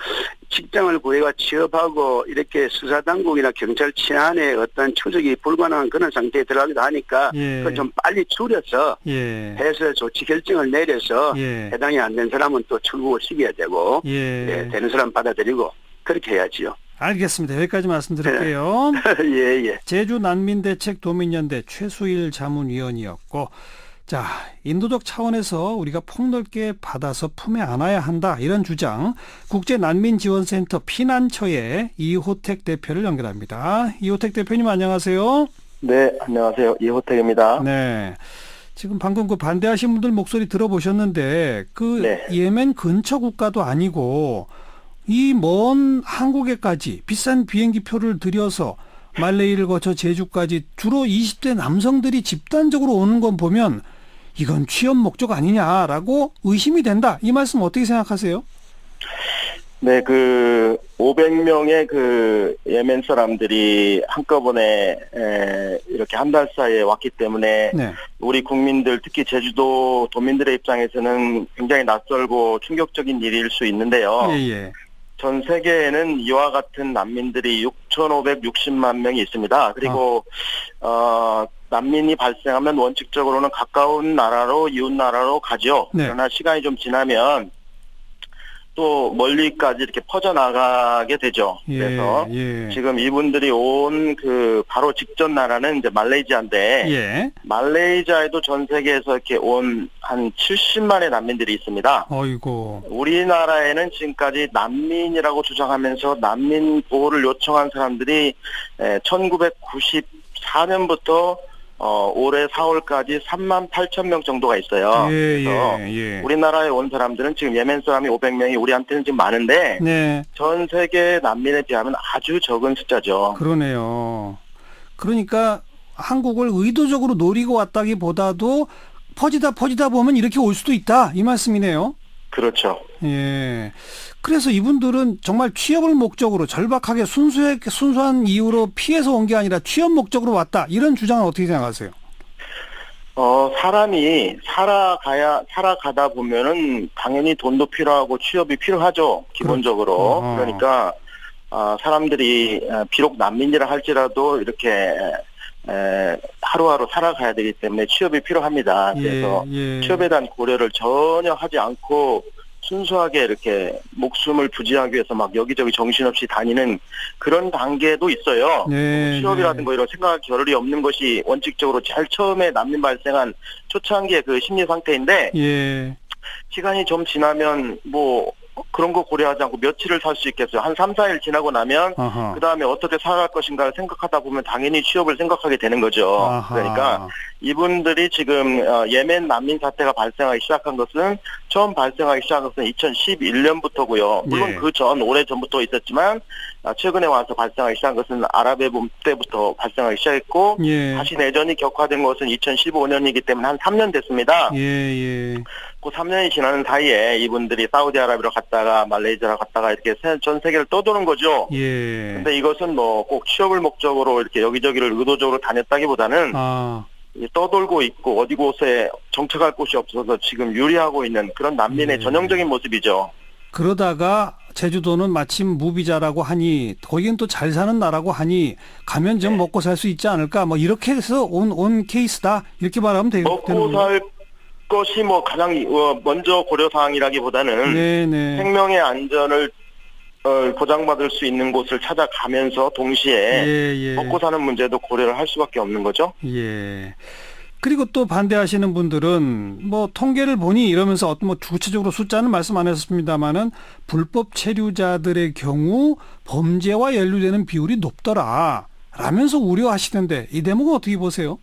직장을 구해가 취업하고 이렇게 수사당국이나 경찰 치안에 어떤 추적이 불가능한 그런 상태에 들어가기도 하니까 예. 그걸 좀 빨리 줄여서 예. 해서 조치 결정을 내려서 예. 해당이 안 된 사람은 또 출국을 시켜야 되고 예. 되는 사람 받아들이고 그렇게 해야지요. 알겠습니다. 여기까지 말씀드릴게요. 예. 제주 난민대책 도민연대 최수일 자문위원이었고, 자, 인도적 차원에서 우리가 폭넓게 받아서 품에 안아야 한다 이런 주장, 국제난민지원센터 피난처의 이호택 대표를 연결합니다. 이호택 대표님 안녕하세요. 네, 안녕하세요. 이호택입니다. 네. 지금 방금 그 반대하신 분들 목소리 들어보셨는데 그 네. 예멘 근처 국가도 아니고 이 먼 한국에까지 비싼 비행기 표를 들여서 말레이를 거쳐 제주까지 주로 20대 남성들이 집단적으로 오는 건 보면 이건 취업 목적 아니냐라고 의심이 된다. 이 말씀 어떻게 생각하세요? 네, 500명의 예멘 사람들이 한꺼번에 이렇게 한 달 사이에 왔기 때문에 네. 우리 국민들, 특히 제주도 도민들의 입장에서는 굉장히 낯설고 충격적인 일일 수 있는데요. 예. 전 세계에는 이와 같은 난민들이 6,560만 명이 있습니다. 그리고 난민이 발생하면 원칙적으로는 가까운 나라로, 이웃 나라로 가죠. 네. 그러나 시간이 좀 지나면 또 멀리까지 이렇게 퍼져나가게 되죠. 그래서 지금 이분들이 온 바로 직전 나라는 이제 말레이시아인데 말레이시아에도 전 세계에서 이렇게 온 한 70만의 난민들이 있습니다. 어이고. 우리나라에는 지금까지 난민이라고 주장하면서 난민 보호를 요청한 사람들이 1994년부터 올해 4월까지 3만 8천 명 정도가 있어요. 그래서 우리나라에 온 사람들은 지금 예멘 사람이 500명이 우리한테는 지금 많은데 전 세계 난민에 비하면 아주 적은 숫자죠. 그러네요. 그러니까 한국을 의도적으로 노리고 왔다기보다도 퍼지다 보면 이렇게 올 수도 있다. 이 말씀이네요. 그렇죠. 예. 그래서 이분들은 정말 취업을 목적으로 절박하게 순수한 이유로 피해서 온 게 아니라 취업 목적으로 왔다. 이런 주장은 어떻게 생각하세요? 사람이 살아가다 보면은 당연히 돈도 필요하고 취업이 필요하죠. 기본적으로. 그러니까, 사람들이 비록 난민이라 할지라도 이렇게 하루하루 살아가야 되기 때문에 취업이 필요합니다. 그래서 취업에 대한 고려를 전혀 하지 않고 순수하게 이렇게 목숨을 부지하기 위해서 막 여기저기 정신없이 다니는 그런 단계도 있어요. 취업이라든가 이런 생각할 겨를이 없는 것이 원칙적으로 제일 처음에 난민 발생한 초창기의 심리 상태인데 시간이 좀 지나면 그런 거 고려하지 않고 며칠을 살 수 있겠어요. 한 3, 4일 지나고 나면 그 다음에 어떻게 살아갈 것인가를 생각하다 보면 당연히 취업을 생각하게 되는 거죠. 그러니까 이분들이 지금 예멘 난민 사태가 발생하기 시작한 것은 처음 발생하기 시작한 것은 2011년부터고요. 물론 오래 전부터 있었지만 최근에 와서 발생하기 시작한 것은 아랍의 봄 때부터 발생하기 시작했고 다시 내전이 격화된 것은 2015년이기 때문에 한 3년 됐습니다. 그 3년이 지나는 사이에 이분들이 사우디아라비아로 갔다가 말레이시아로 갔다가 이렇게 전 세계를 떠도는 거죠. 근데 이것은 꼭 취업을 목적으로 이렇게 여기저기를 의도적으로 다녔다기보다는 떠돌고 있고 어디 곳에 정착할 곳이 없어서 지금 유리하고 있는 그런 난민의 전형적인 모습이죠. 그러다가 제주도는 마침 무비자라고 하니 거기는 또 잘 사는 나라고 하니 가면 좀 먹고 살 수 있지 않을까 뭐 이렇게 해서 온 케이스다 이렇게 말하면 되는 먹고 살 것이 뭐 가장 먼저 고려 사항이라기보다는 네네. 생명의 안전을 보장받을 수 있는 곳을 찾아가면서 동시에 먹고 사는 문제도 고려를 할 수밖에 없는 거죠. 예. 그리고 또 반대하시는 분들은 뭐 통계를 보니 이러면서 어떤 뭐 구체적으로 숫자는 말씀 안 하셨습니다만은 불법 체류자들의 경우 범죄와 연루되는 비율이 높더라 라면서 우려하시던데 이 대목은 어떻게 보세요?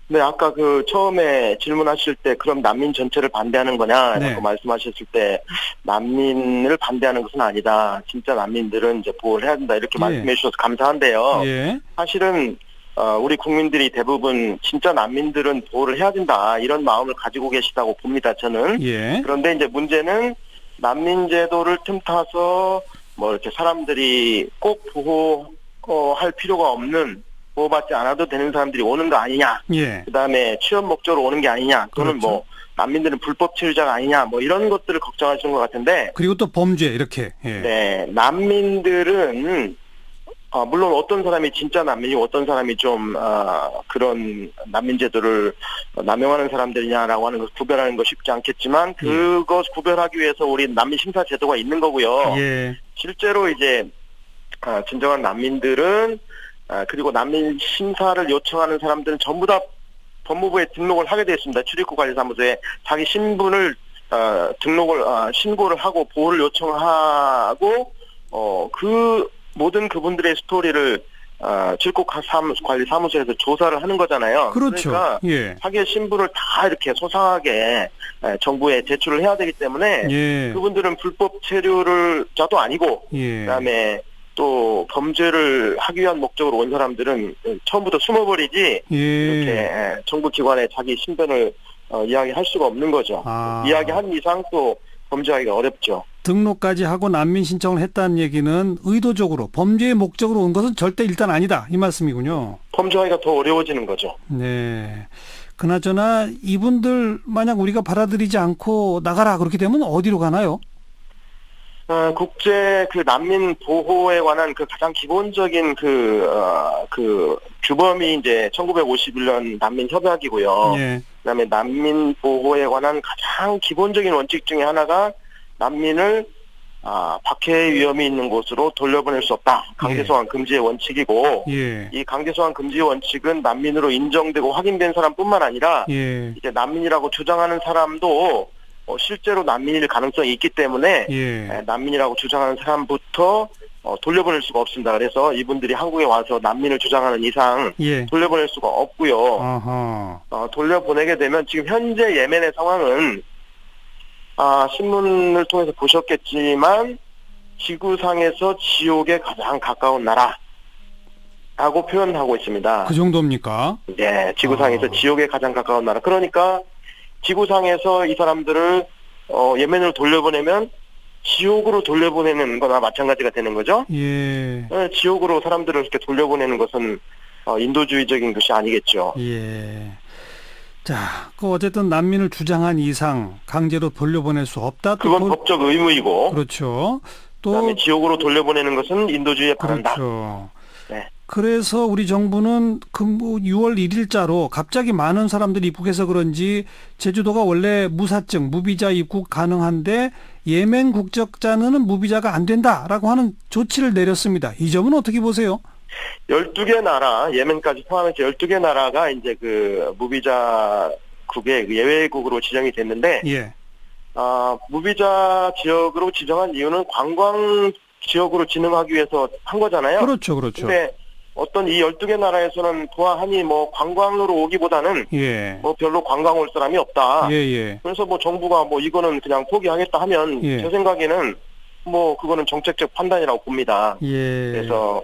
네, 아까 그 처음에 질문하실 때 그럼 난민 전체를 반대하는 거냐라고 네. 말씀하셨을 때 난민을 반대하는 것은 아니다. 진짜 난민들은 이제 보호를 해야 된다 이렇게 말씀해 주셔서 감사한데요. 예. 사실은 우리 국민들이 대부분 진짜 난민들은 보호를 해야 된다 이런 마음을 가지고 계시다고 봅니다. 저는. 예. 그런데 이제 문제는 난민 제도를 틈타서 뭐 이렇게 사람들이 꼭 보호할 필요가 없는 보호받지 않아도 되는 사람들이 오는 거 아니냐. 예. 그다음에 취업 목적으로 오는 게 아니냐. 또는 그렇죠. 뭐 난민들은 불법 체류자가 아니냐. 뭐 이런 것들을 걱정하시는 것 같은데. 그리고 또 범죄 이렇게. 예. 네, 난민들은 물론 어떤 사람이 진짜 난민이고 어떤 사람이 좀 그런 난민 제도를 남용하는 사람들이냐라고 하는 것을 구별하는 거 쉽지 않겠지만 그것 구별하기 위해서 우리 난민 심사 제도가 있는 거고요. 예. 실제로 이제 진정한 난민들은 그리고 난민 심사를 요청하는 사람들은 전부 다 법무부에 등록을 하게 되어 있습니다. 출입국 관리사무소에 자기 신분을 신고를 하고 보호를 요청하고 그 모든 그분들의 스토리를 출입국관리사무소에서 조사를 하는 거잖아요. 그렇죠. 그러니까 예. 자기의 신분을 다 이렇게 소상하게 정부에 제출을 해야 되기 때문에 예. 그분들은 불법 체류자도 아니고 예. 그다음에 또 범죄를 하기 위한 목적으로 온 사람들은 처음부터 숨어버리지 예. 이렇게 정부 기관에 자기 신변을 이야기할 수가 없는 거죠. 이야기한 이상 또 범죄하기가 어렵죠. 등록까지 하고 난민 신청을 했다는 얘기는 의도적으로 범죄의 목적으로 온 것은 절대 일단 아니다 이 말씀이군요. 범죄하기가 더 어려워지는 거죠. 네. 그나저나 이분들 만약 우리가 받아들이지 않고 나가라 그렇게 되면 어디로 가나요? 국제 그 난민 보호에 관한 그 가장 기본적인 그 규범이 이제 1951년 난민 협약이고요. 예. 그다음에 난민 보호에 관한 가장 기본적인 원칙 중에 하나가 난민을 박해의 위험이 있는 곳으로 돌려보낼 수 없다. 강제 소환 금지의 원칙이고 예. 이 강제 소환 금지 원칙은 난민으로 인정되고 확인된 사람뿐만 아니라 예. 이제 난민이라고 주장하는 사람도 실제로 난민일 가능성이 있기 때문에 예. 난민이라고 주장하는 사람부터 돌려보낼 수가 없습니다. 그래서 이분들이 한국에 와서 난민을 주장하는 이상 예. 돌려보낼 수가 없고요. 아하. 돌려보내게 되면 지금 현재 예멘의 상황은 신문을 통해서 보셨겠지만 지구상에서 지옥에 가장 가까운 나라라고 표현하고 있습니다. 그 정도입니까? 네, 지구상에서 지옥에 가장 가까운 나라. 그러니까 지구상에서 이 사람들을 예멘으로 돌려보내면 지옥으로 돌려보내는 거나 마찬가지가 되는 거죠. 예. 지옥으로 사람들을 이렇게 돌려보내는 것은 인도주의적인 것이 아니겠죠. 예. 자, 어쨌든 난민을 주장한 이상 강제로 돌려보낼 수 없다. 또 그건 법적 의무이고. 그렇죠. 또 그다음에 지옥으로 돌려보내는 것은 인도주의에 반한다. 그렇죠. 네. 그래서 우리 정부는 6월 1일자로 갑자기 많은 사람들이 입국해서 그런지 제주도가 원래 무사증, 무비자 입국 가능한데 예멘 국적자는 무비자가 안 된다라고 하는 조치를 내렸습니다. 이 점은 어떻게 보세요? 12개 나라, 예멘까지 포함해서 12개 나라가 이제 그 무비자국의 예외국으로 지정이 됐는데, 예. 무비자 지역으로 지정한 이유는 관광 지역으로 지정하기 위해서 한 거잖아요. 그렇죠, 그렇죠. 근데 어떤 이 12개 나라에서는 보아하니 뭐 관광으로 오기보다는 예. 뭐 별로 관광 올 사람이 없다. 예, 예. 그래서 뭐 정부가 뭐 이거는 그냥 포기하겠다 하면 예. 제 생각에는 뭐 그거는 정책적 판단이라고 봅니다. 예. 그래서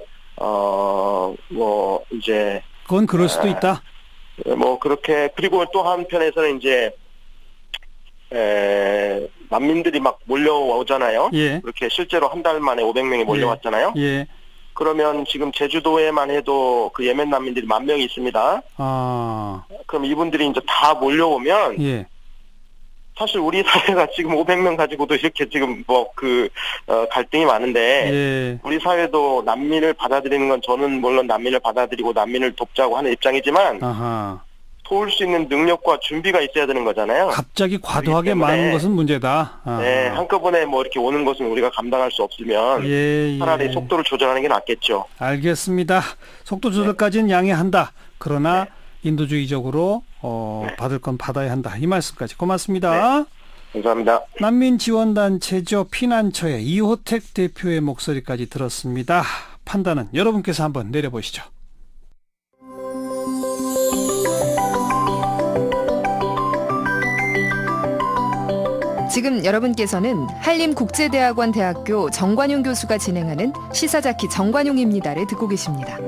뭐 이제 그건 그럴 수도 있다. 뭐 그렇게 그리고 또 한편에서는 이제 난민들이 막 몰려오잖아요. 예. 그렇게 실제로 한 달 만에 500명이 몰려왔잖아요. 예. 그러면 지금 제주도에만 해도 그 예멘 난민들이 10,000명이 있습니다. 아. 그럼 이분들이 이제 다 몰려오면 예. 사실 우리 사회가 지금 500명 가지고도 이렇게 지금 갈등이 많은데 예. 우리 사회도 난민을 받아들이는 건 저는 물론 난민을 받아들이고 난민을 돕자고 하는 입장이지만 아하. 도울 수 있는 능력과 준비가 있어야 되는 거잖아요. 갑자기 과도하게 때문에 많은 것은 문제다. 아하. 네, 한꺼번에 이렇게 오는 것은 우리가 감당할 수 없으면 예. 차라리 속도를 조절하는 게 낫겠죠. 알겠습니다. 속도 조절까지는 양해한다. 그러나 인도주의적으로 받을 건 받아야 한다. 이 말씀까지 고맙습니다. 네. 감사합니다. 난민지원단체죠. 피난처의 이호택 대표의 목소리까지 들었습니다. 판단은 여러분께서 한번 내려보시죠. 지금 여러분께서는 한림국제대학원 대학교 정관용 교수가 진행하는 시사자키 정관용입니다를 듣고 계십니다.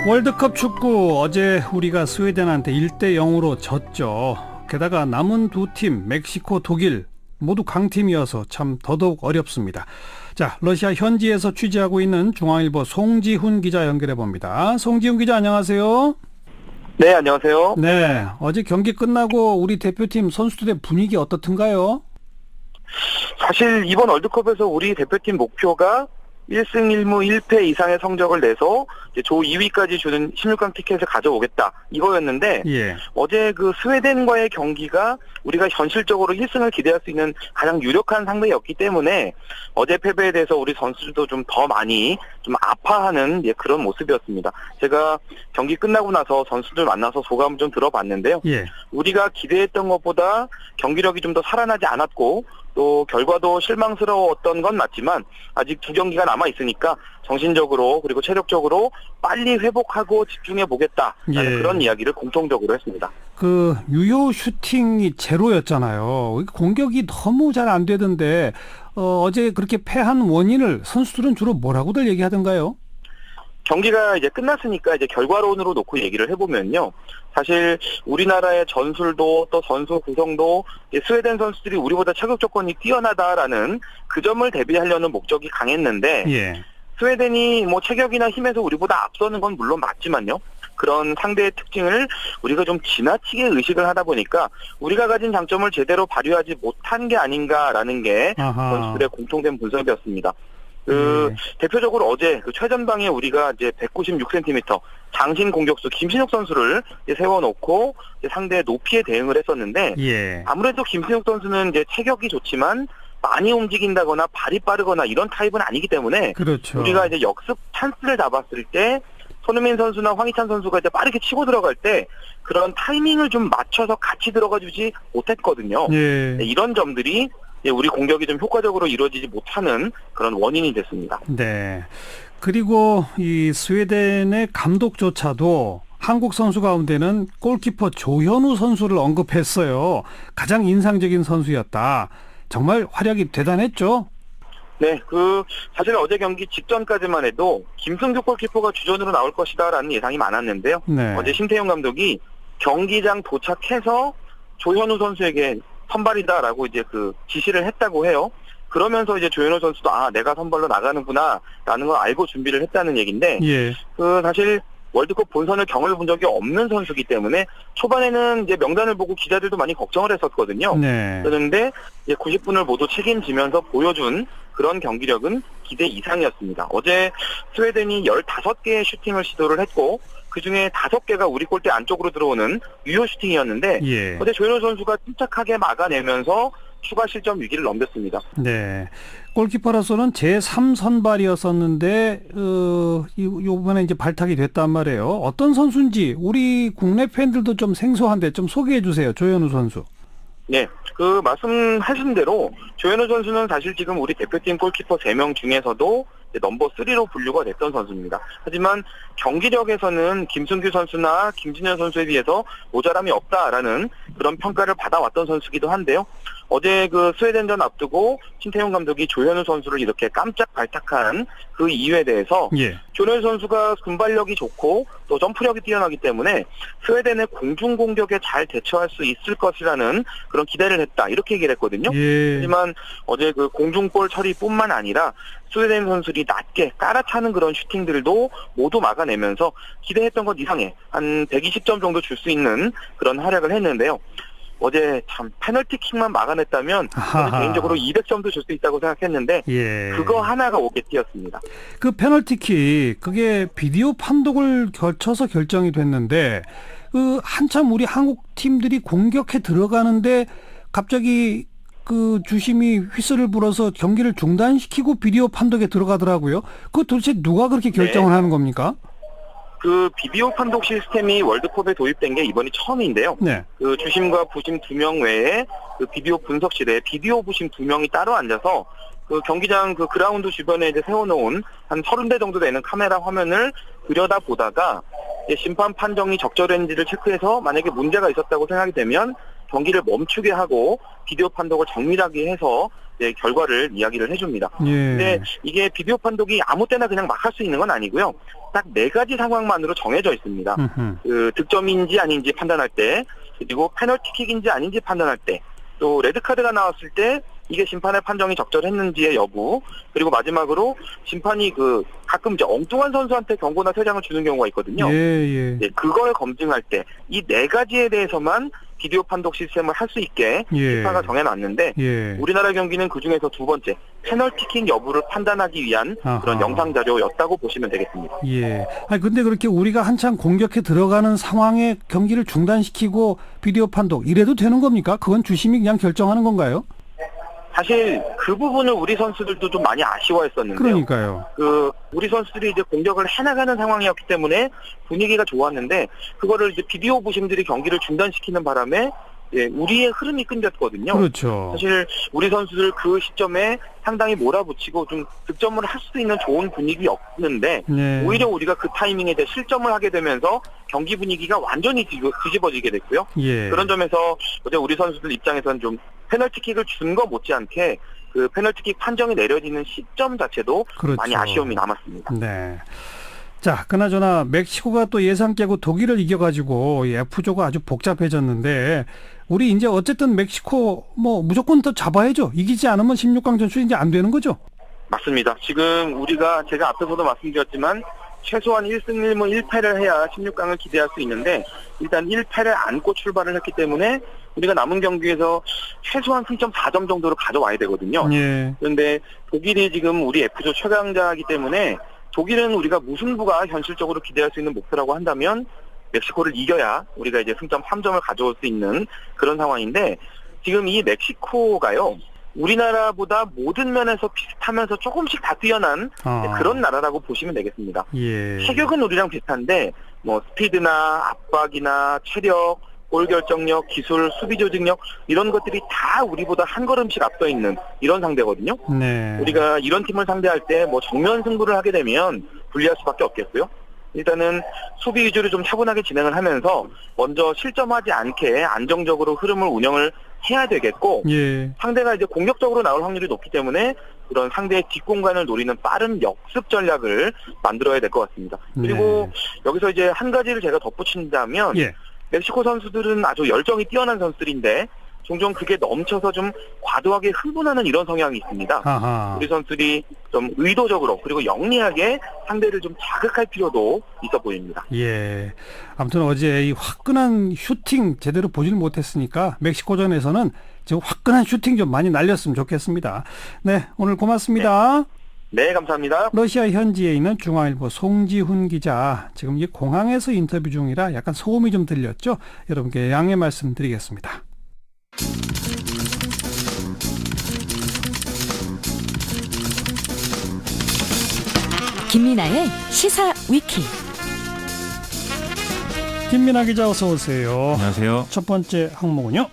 월드컵 축구 어제 우리가 스웨덴한테 1-0으로 졌죠. 게다가 남은 두 팀 멕시코, 독일 모두 강팀이어서 참 더더욱 어렵습니다. 자, 러시아 현지에서 취재하고 있는 중앙일보 송지훈 기자 연결해 봅니다. 송지훈 기자 안녕하세요. 네, 안녕하세요. 네, 어제 경기 끝나고 우리 대표팀 선수들의 분위기 어떻든가요? 사실 이번 월드컵에서 우리 대표팀 목표가 1승 1무 1패 이상의 성적을 내서 이제 조 2위까지 주는 16강 티켓을 가져오겠다 이거였는데 예. 어제 그 스웨덴과의 경기가 우리가 현실적으로 1승을 기대할 수 있는 가장 유력한 상대였기 때문에 어제 패배에 대해서 우리 선수들도 좀 더 많이 좀 아파하는 그런 모습이었습니다. 제가 경기 끝나고 나서 선수들 만나서 소감을 좀 들어봤는데요. 예. 우리가 기대했던 것보다 경기력이 좀 더 살아나지 않았고 또 결과도 실망스러웠던 건 맞지만 아직 두 경기가 남아 있으니까 정신적으로 그리고 체력적으로 빨리 회복하고 집중해 보겠다라는 그런 이야기를 공통적으로 했습니다. 그 유효 슈팅이 제로였잖아요. 공격이 너무 잘 안 되던데 어제 그렇게 패한 원인을 선수들은 주로 뭐라고들 얘기하던가요? 경기가 이제 끝났으니까 이제 결과론으로 놓고 얘기를 해보면요. 사실 우리나라의 전술도 또 선수 구성도 스웨덴 선수들이 우리보다 체격 조건이 뛰어나다라는 그 점을 대비하려는 목적이 강했는데 예. 스웨덴이 체격이나 힘에서 우리보다 앞서는 건 물론 맞지만요. 그런 상대의 특징을 우리가 좀 지나치게 의식을 하다 보니까 우리가 가진 장점을 제대로 발휘하지 못한 게 아닌가라는 게 선수들의 공통된 분석이었습니다. 대표적으로 어제 최전방에 우리가 이제 196cm 장신 공격수 김신욱 선수를 세워놓고 상대의 높이에 대응을 했었는데 아무래도 김신욱 선수는 이제 체격이 좋지만 많이 움직인다거나 발이 빠르거나 이런 타입은 아니기 때문에 그렇죠. 우리가 이제 역습 찬스를 잡았을 때 손흥민 선수나 황희찬 선수가 이제 빠르게 치고 들어갈 때 그런 타이밍을 좀 맞춰서 같이 들어가주지 못했거든요. 이런 점들이 우리 공격이 좀 효과적으로 이루어지지 못하는 그런 원인이 됐습니다. 네. 그리고 이 스웨덴의 감독조차도 한국 선수 가운데는 골키퍼 조현우 선수를 언급했어요. 가장 인상적인 선수였다. 정말 활약이 대단했죠? 네, 사실 어제 경기 직전까지만 해도 김승규 골키퍼가 주전으로 나올 것이다라는 예상이 많았는데요. 네. 어제 심태용 감독이 경기장 도착해서 조현우 선수에게 선발이다라고 이제 지시를 했다고 해요. 그러면서 이제 조현우 선수도 내가 선발로 나가는구나라는 걸 알고 준비를 했다는 얘기인데 사실 월드컵 본선을 경험해 본 적이 없는 선수이기 때문에 초반에는 이제 명단을 보고 기자들도 많이 걱정을 했었거든요. 그런데 이제 90분을 모두 책임지면서 보여준 그런 경기력은 기대 이상이었습니다. 어제 스웨덴이 15개의 슈팅을 시도를 했고 그중에 5개가 우리 골대 안쪽으로 들어오는 유효 슈팅이었는데 어제 조현우 선수가 침착하게 막아내면서 추가 실점 위기를 넘겼습니다. 네, 골키퍼로서는 제3선발이었었는데 이번에 이제 발탁이 됐단 말이에요. 어떤 선수인지 우리 국내 팬들도 좀 생소한데 좀 소개해 주세요. 조현우 선수. 네, 말씀하신 대로 조현우 선수는 사실 지금 우리 대표팀 골키퍼 3명 중에서도 넘버 3로 분류가 됐던 선수입니다. 하지만 경기력에서는 김승규 선수나 김진현 선수에 비해서 모자람이 없다라는 그런 평가를 받아왔던 선수기도 한데요. 어제 스웨덴전 앞두고 신태용 감독이 조현우 선수를 이렇게 깜짝 발탁한 그 이유에 대해서 조현우 선수가 순발력이 좋고 또 점프력이 뛰어나기 때문에 스웨덴의 공중 공격에 잘 대처할 수 있을 것이라는 그런 기대를 했다 이렇게 얘기를 했거든요. 하지만 어제 공중볼 처리뿐만 아니라 스웨덴 선수들이 낮게 깔아차는 그런 슈팅들도 모두 막아내면서 기대했던 것 이상의 한 120점 정도 줄 수 있는 그런 활약을 했는데요. 어제 참 페널티킥만 막아냈다면 저는 개인적으로 200점도 줄 수 있다고 생각했는데 예. 그거 하나가 오게 띄었습니다. 그 페널티킥 그게 비디오 판독을 거쳐서 결정이 됐는데 그 한참 우리 한국 팀들이 공격해 들어가는데 갑자기 그 주심이 휘슬을 불어서 경기를 중단시키고 비디오 판독에 들어가더라고요. 그거 도대체 누가 그렇게 결정을 하는 겁니까? 그 비디오 판독 시스템이 월드컵에 도입된 게 이번이 처음인데요. 네. 그 주심과 부심 2명 외에 그 비디오 분석실에 비디오 부심 2명이 따로 앉아서 그 경기장 그 그라운드 주변에 이제 세워놓은 한 30대 정도 되는 카메라 화면을 들여다보다가 이제 심판 판정이 적절한지를 체크해서 만약에 문제가 있었다고 생각이 되면 경기를 멈추게 하고 비디오 판독을 정밀하게 해서 이제 결과를 이야기를 해줍니다. 예. 근데 이게 비디오 판독이 아무 때나 그냥 막 할 수 있는 건 아니고요. 딱 4가지 상황만으로 정해져 있습니다. 그 득점인지 아닌지 판단할 때, 그리고 페널티킥인지 아닌지 판단할 때, 또 레드카드가 나왔을 때 이게 심판의 판정이 적절했는지의 여부, 그리고 마지막으로 심판이 그 가끔 이제 엉뚱한 선수한테 경고나 퇴장을 주는 경우가 있거든요. 예. 네, 그걸 검증할 때 이 4가지에 대해서만 비디오 판독 시스템을 할 수 있게 피파가 정해놨는데 우리나라 경기는 그중에서 2번째 페널티킥 여부를 판단하기 위한 그런 영상 자료였다고 보시면 되겠습니다. 예. 아니 근데 그렇게 우리가 한참 공격해 들어가는 상황에 경기를 중단시키고 비디오 판독 이래도 되는 겁니까? 그건 주심이 그냥 결정하는 건가요? 사실 그 부분을 우리 선수들도 좀 많이 아쉬워했었는데요. 그러니까요. 그 우리 선수들이 이제 공격을 해나가는 상황이었기 때문에 분위기가 좋았는데 그거를 이제 비디오 부심들이 경기를 중단시키는 바람에 예, 우리의 흐름이 끊겼거든요. 그렇죠. 사실 우리 선수들 그 시점에 상당히 몰아붙이고 좀 득점을 할 수 있는 좋은 분위기였는데 네. 오히려 우리가 그 타이밍에 이제 실점을 하게 되면서 경기 분위기가 완전히 뒤집어지게 됐고요. 예. 그런 점에서 어제 우리 선수들 입장에서는 좀 페널티킥을 준 거 못지않게 그 페널티킥 판정이 내려지는 시점 자체도 그렇죠. 많이 아쉬움이 남았습니다. 네. 자, 그나저나 멕시코가 또 예상 깨고 독일을 이겨가지고 F조가 아주 복잡해졌는데 우리 이제 어쨌든 멕시코 뭐 무조건 더 잡아야죠. 이기지 않으면 16강 진출이 이제 안 되는 거죠? 맞습니다. 지금 우리가 제가 앞에서도 말씀드렸지만 최소한 1승 1무 1패를 해야 16강을 기대할 수 있는데 일단 1패를 안고 출발을 했기 때문에 우리가 남은 경기에서 최소한 승점 4점 정도를 가져와야 되거든요. 예. 그런데 독일이 지금 우리 F조 최강자이기 때문에 독일은 우리가 무승부가 현실적으로 기대할 수 있는 목표라고 한다면 멕시코를 이겨야 우리가 이제 승점 3점을 가져올 수 있는 그런 상황인데 지금 이 멕시코가요. 우리나라보다 모든 면에서 비슷하면서 조금씩 다 뛰어난 그런 나라라고 보시면 되겠습니다. 예. 체격은 우리랑 비슷한데 뭐 스피드나 압박이나 체력, 골 결정력, 기술, 수비 조직력 이런 것들이 다 우리보다 한 걸음씩 앞서 있는 이런 상대거든요. 네. 우리가 이런 팀을 상대할 때 뭐 정면 승부를 하게 되면 불리할 수밖에 없겠고요. 일단은 수비 위주로 좀 차분하게 진행을 하면서 먼저 실점하지 않게 안정적으로 흐름을 운영을 해야 되겠고 예. 상대가 이제 공격적으로 나올 확률이 높기 때문에 그런 상대의 뒷공간을 노리는 빠른 역습 전략을 만들어야 될 것 같습니다. 그리고 여기서 이제 한 가지를 제가 덧붙인다면 멕시코 선수들은 아주 열정이 뛰어난 선수들인데 종종 그게 넘쳐서 좀 과도하게 흥분하는 이런 성향이 있습니다. 아하. 우리 선수들이 좀 의도적으로 그리고 영리하게 상대를 좀 자극할 필요도 있어 보입니다. 예. 아무튼 어제 이 화끈한 슈팅 제대로 보질 못했으니까 멕시코전에서는 지금 화끈한 슈팅 좀 많이 날렸으면 좋겠습니다. 네, 오늘 고맙습니다. 네, 감사합니다. 러시아 현지에 있는 중앙일보 송지훈 기자, 지금 이 공항에서 인터뷰 중이라 약간 소음이 좀 들렸죠? 여러분께 양해 말씀드리겠습니다. 김민아의 시사 위키. 김민아 기자 어서 오세요. 안녕하세요. 첫 번째 항목은요?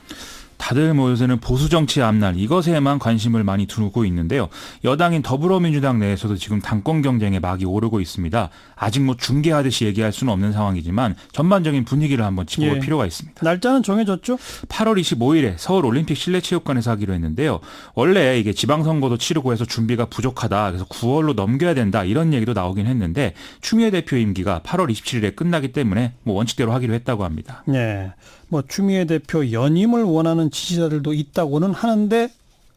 다들 뭐 요새는 보수 정치 앞날 이것에만 관심을 많이 두고 있는데요. 여당인 더불어민주당 내에서도 지금 당권 경쟁에 막이 오르고 있습니다. 아직 뭐 중계하듯이 얘기할 수는 없는 상황이지만 전반적인 분위기를 한번 짚어볼 필요가 있습니다. 날짜는 정해졌죠? 8월 25일에 서울 올림픽 실내체육관에서 하기로 했는데요. 원래 이게 지방선거도 치르고 해서 준비가 부족하다. 그래서 9월로 넘겨야 된다. 이런 얘기도 나오긴 했는데 추미애 대표 임기가 8월 27일에 끝나기 때문에 뭐 원칙대로 하기로 했다고 합니다. 네. 뭐 추미애 대표 연임을 원하는 지지자들도 있다고는 하는데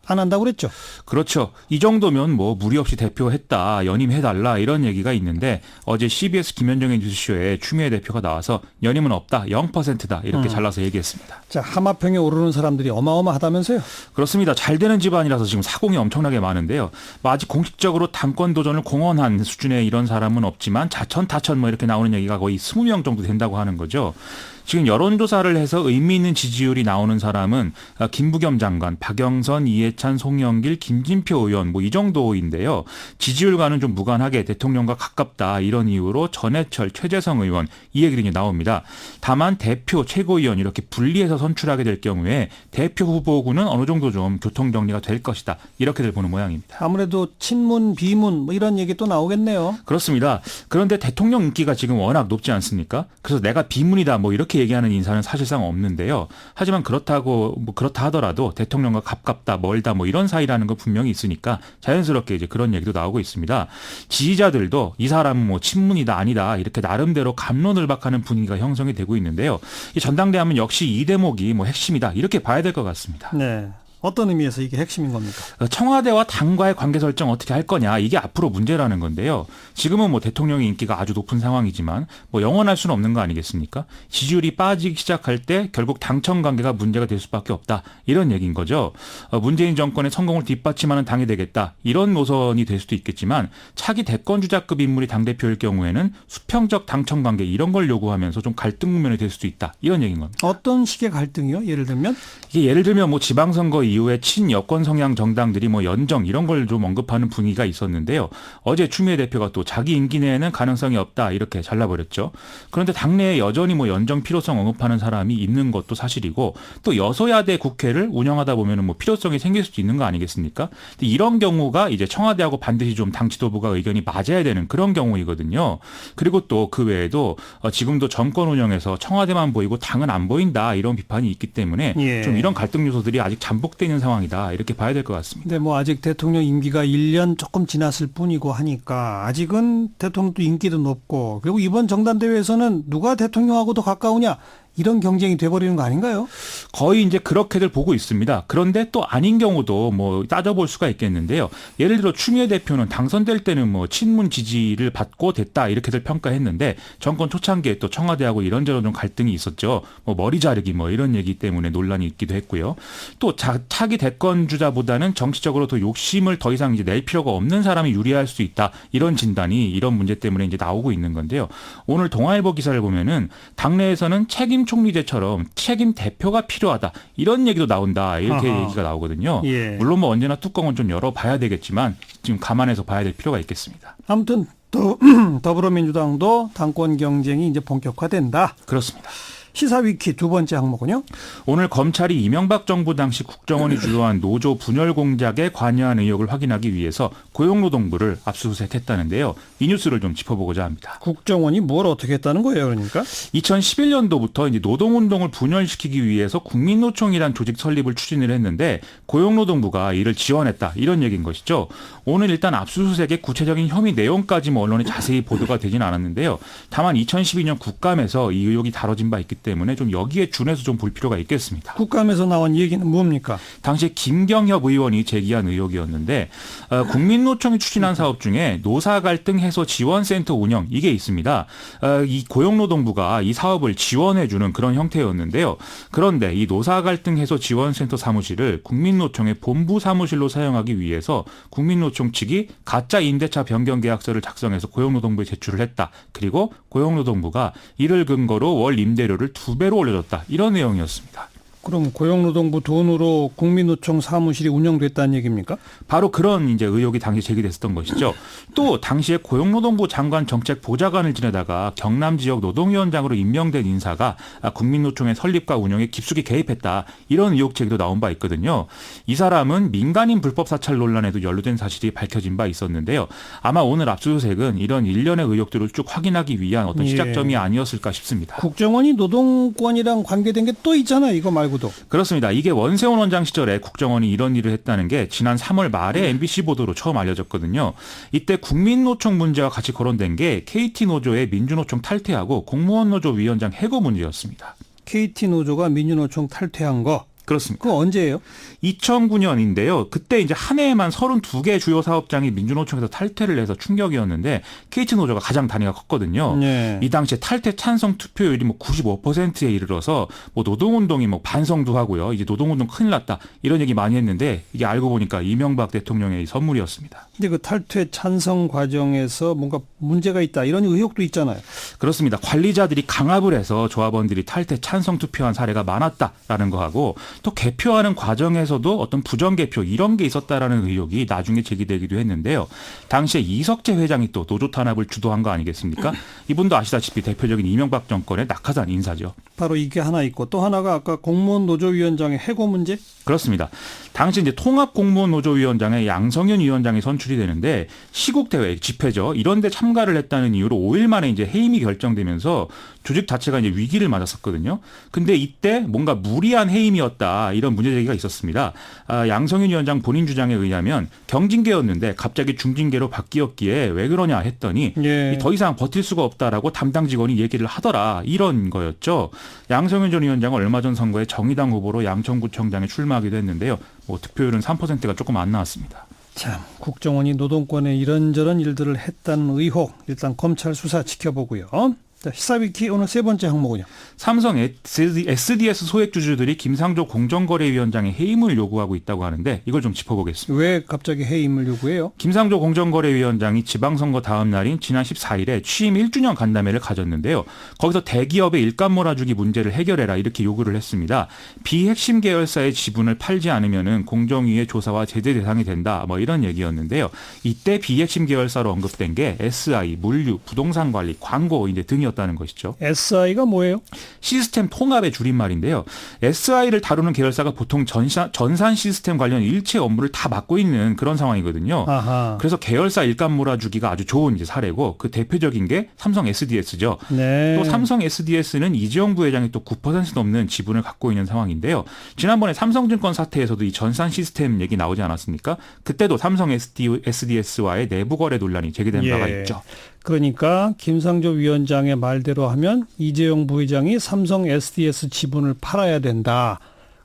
안 한다고 그랬죠. 그렇죠. 이 정도면 뭐 무리 없이 대표했다, 연임해달라 이런 얘기가 있는데 어제 CBS 김현정의 뉴스쇼에 추미애 대표가 나와서 연임은 없다, 0%다 이렇게 잘라서 얘기했습니다. 자, 하마평에 오르는 사람들이 어마어마하다면서요. 그렇습니다. 잘 되는 집안이라서 지금 사공이 엄청나게 많은데요. 뭐 아직 공식적으로 당권 도전을 공언한 수준의 이런 사람은 없지만 자천, 타천 뭐 이렇게 나오는 얘기가 거의 20명 정도 된다고 하는 거죠. 지금 여론조사를 해서 의미 있는 지지율이 나오는 사람은 김부겸 장관, 박영선, 이해찬, 송영길, 김진표 의원 뭐 이 정도인데요. 지지율과는 좀 무관하게 대통령과 가깝다 이런 이유로 전해철, 최재성 의원 이 얘기들이 나옵니다. 다만 대표, 최고위원 이렇게 분리해서 선출하게 될 경우에 대표 후보군은 어느 정도 좀 교통정리가 될 것이다 이렇게들 보는 모양입니다. 아무래도 친문, 비문 뭐 이런 얘기 또 나오겠네요. 그렇습니다. 그런데 대통령 인기가 지금 워낙 높지 않습니까? 그래서 내가 비문이다 뭐 이렇게 얘기하는 인사는 사실상 없는데요. 하지만 그렇다 하더라도 대통령과 가깝다, 멀다 뭐 이런 사이라는 거 분명히 있으니까 자연스럽게 이제 그런 얘기도 나오고 있습니다. 지지자들도 이 사람은 뭐 친문이다 아니다 이렇게 나름대로 갑론을박하는 분위기가 형성이 되고 있는데요. 이 전당대 하면 역시 이 대목이 뭐 핵심이다 이렇게 봐야 될 것 같습니다. 네. 어떤 의미에서 이게 핵심인 겁니까? 청와대와 당과의 관계 설정 어떻게 할 거냐 이게 앞으로 문제라는 건데요. 지금은 뭐 대통령의 인기가 아주 높은 상황이지만 뭐 영원할 수는 없는 거 아니겠습니까? 지지율이 빠지기 시작할 때 결국 당청 관계가 문제가 될 수밖에 없다 이런 얘기인 거죠. 문재인 정권의 성공을 뒷받침하는 당이 되겠다 이런 노선이 될 수도 있겠지만 차기 대권주자급 인물이 당대표일 경우에는 수평적 당청 관계 이런 걸 요구하면서 좀 갈등 국면이 될 수도 있다 이런 얘기인 겁니다. 어떤 식의 갈등이요? 예를 들면? 이게 예를 들면 뭐 지방선거 이후에 친여권 성향 정당들이 뭐 연정 이런 걸 좀 언급하는 분위기가 있었는데요. 어제 추미애 대표가 또 자기 임기 내에는 가능성이 없다 이렇게 잘라버렸죠. 그런데 당내에 여전히 뭐 연정 필요성 언급하는 사람이 있는 것도 사실이고 또 여소야대 국회를 운영하다 보면은 뭐 필요성이 생길 수도 있는 거 아니겠습니까? 근데 이런 경우가 이제 청와대하고 반드시 좀 당 지도부가 의견이 맞아야 되는 그런 경우이거든요. 그리고 또 그 외에도 지금도 정권 운영에서 청와대만 보이고 당은 안 보인다 이런 비판이 있기 때문에 예. 좀 이런 갈등 요소들이 아직 잠복돼 있는 상황이다 이렇게 봐야 될 것 같습니다. 근데 뭐 아직 대통령 임기가 1년 조금 지났을 뿐이고 하니까 아직은 대통령도 인기도 높고 그리고 이번 정당대회에서는 누가 대통령하고 더 가까우냐 이런 경쟁이 돼버리는 거 아닌가요? 거의 이제 그렇게들 보고 있습니다. 그런데 또 아닌 경우도 뭐 따져볼 수가 있겠는데요. 예를 들어 추미애 대표는 당선될 때는 뭐 친문 지지를 받고 됐다 이렇게들 평가했는데 정권 초창기에 또 청와대하고 이런저런 좀 갈등이 있었죠. 뭐 머리 자르기 뭐 이런 얘기 때문에 논란이 있기도 했고요. 또 차기 대권 주자보다는 정치적으로 더 욕심을 더 이상 이제 낼 필요가 없는 사람이 유리할 수 있다 이런 진단이 이런 문제 때문에 이제 나오고 있는 건데요. 오늘 동아일보 기사를 보면은 당내에서는 책임 총리제처럼 책임 대표가 필요하다 이런 얘기도 나온다 이렇게 아하. 얘기가 나오거든요. 예. 물론 뭐 언제나 뚜껑은 좀 열어봐야 되겠지만 지금 감안해서 봐야 될 필요가 있겠습니다. 아무튼 더불어민주당도 당권 경쟁이 이제 본격화된다. 그렇습니다. 시사위키 두 번째 항목은요? 오늘 검찰이 이명박 정부 당시 국정원이 주도한 노조 분열 공작에 관여한 의혹을 확인하기 위해서 고용노동부를 압수수색했다는데요. 이 뉴스를 좀 짚어보고자 합니다. 국정원이 뭘 어떻게 했다는 거예요, 그러니까? 2011년도부터 이제 노동운동을 분열시키기 위해서 국민노총이란 조직 설립을 추진을 했는데 고용노동부가 이를 지원했다 이런 얘기인 것이죠. 오늘 일단 압수수색의 구체적인 혐의 내용까지 뭐 언론에 자세히 보도가 되진 않았는데요. 다만 2012년 국감에서 이 의혹이 다뤄진 바 있기 때문에 좀 여기에 준해서 좀 볼 필요가 있겠습니다. 국감에서 나온 얘기는 뭡니까? 당시에 김경협 의원이 제기한 의혹이었는데 국민노총이 추진한 사업 중에 노사 갈등 해소 지원센터 운영 이게 있습니다. 이 고용노동부가 이 사업을 지원해주는 그런 형태였는데요. 그런데 이 노사 갈등 해소 지원센터 사무실을 국민노총의 본부 사무실로 사용하기 위해서 국민노총 측이 가짜 임대차 변경 계약서를 작성해서 고용노동부에 제출을 했다. 그리고 고용노동부가 이를 근거로 월 임대료를 2배로 올려줬다. 이런 내용이었습니다. 그럼 고용노동부 돈으로 국민노총 사무실이 운영됐다는 얘기입니까? 바로 그런 이제 의혹이 당시 제기됐었던 것이죠. 또 당시에 고용노동부 장관 정책 보좌관을 지내다가 경남 지역 노동위원장으로 임명된 인사가 국민노총의 설립과 운영에 깊숙이 개입했다. 이런 의혹 제기도 나온 바 있거든요. 이 사람은 민간인 불법 사찰 논란에도 연루된 사실이 밝혀진 바 있었는데요. 아마 오늘 압수수색은 이런 일련의 의혹들을 쭉 확인하기 위한 어떤 시작점이 아니었을까 싶습니다. 국정원이 노동권이랑 관계된 게 또 있잖아요. 이거 말고도. 그렇습니다. 이게 원세훈 원장 시절에 국정원이 이런 일을 했다는 게 지난 3월 말에 MBC 보도로 처음 알려졌거든요. 이때 국민노총 문제와 같이 거론된 게 KT노조의 민주노총 탈퇴하고 공무원노조 위원장 해고 문제였습니다. KT노조가 민주노총 탈퇴한 거. 그렇습니다. 그거 언제예요? 2009년인데요. 그때 이제 한 해에만 32개 주요 사업장이 민주노총에서 탈퇴를 해서 충격이었는데 KT 노조가 가장 단위가 컸거든요. 네. 이 당시에 탈퇴 찬성 투표율이 뭐 95%에 이르러서 뭐 노동운동이 뭐 반성도 하고요. 이제 노동운동 큰일 났다 이런 얘기 많이 했는데 이게 알고 보니까 이명박 대통령의 선물이었습니다. 근데 그 탈퇴 찬성 과정에서 뭔가 문제가 있다 이런 의혹도 있잖아요. 그렇습니다. 관리자들이 강압을 해서 조합원들이 탈퇴 찬성 투표한 사례가 많았다라는 거하고 또 개표하는 과정에서도 어떤 부정 개표 이런 게 있었다라는 의혹이 나중에 제기되기도 했는데요. 당시에 이석재 회장이 또 노조 탄압을 주도한 거 아니겠습니까? 이분도 아시다시피 대표적인 이명박 정권의 낙하산 인사죠. 바로 이게 하나 있고 또 하나가 아까 공무원 노조위원장의 해고 문제? 그렇습니다. 당시 이제 통합공무원노조위원장에 양성윤 위원장이 선출이 되는데 시국 대회 집회죠. 이런 데 참가를 했다는 이유로 5일 만에 이제 해임이 결정되면서 조직 자체가 이제 위기를 맞았었거든요. 근데 이때 뭔가 무리한 해임이었다 이런 문제 제기가 있었습니다. 양성윤 위원장 본인 주장에 의하면 경징계였는데 갑자기 중징계로 바뀌었기에 왜 그러냐 했더니 예. 더 이상 버틸 수가 없다라고 담당 직원이 얘기를 하더라 이런 거였죠. 양성윤 전 위원장은 얼마 전 선거에 정의당 후보로 양천구청장에 출마하기도 했는데요. 뭐 득표율은 3%가 조금 안 나왔습니다. 참 국정원이 노동권에 이런저런 일들을 했다는 의혹 일단 검찰 수사 지켜보고요. 자, 시사위키 오늘 세 번째 항목은요. 삼성 SDS 소액주주들이 김상조 공정거래위원장의 해임을 요구하고 있다고 하는데 이걸 좀 짚어보겠습니다. 왜 갑자기 해임을 요구해요? 김상조 공정거래위원장이 지방선거 다음 날인 지난 14일에 취임 1주년 간담회를 가졌는데요. 거기서 대기업의 일감 몰아주기 문제를 해결해라 이렇게 요구를 했습니다. 비핵심 계열사의 지분을 팔지 않으면은 공정위의 조사와 제재 대상이 된다 뭐 이런 얘기였는데요. 이때 비핵심 계열사로 언급된 게 SI, 물류, 부동산 관리, 광고 이제 등이었다는 것이죠. SI가 뭐예요? 시스템 통합의 줄임말인데요. SI를 다루는 계열사가 보통 전산 시스템 관련 일체 업무를 다 맡고 있는 그런 상황이거든요. 아하. 그래서 계열사 일감 몰아주기가 아주 좋은 이제 사례고 그 대표적인 게 삼성 SDS죠. 네. 또 삼성 SDS는 이재용 부회장이 또 9% 넘는 지분을 갖고 있는 상황인데요. 지난번에 삼성증권 사태에서도 이 전산 시스템 얘기 나오지 않았습니까? 그때도 삼성 SDS와의 내부 거래 논란이 제기된 바가 있죠. 그러니까 김상조 위원장의 말대로 하면 이재용 부회장이 삼성 SDS 지분을 팔아야 된다.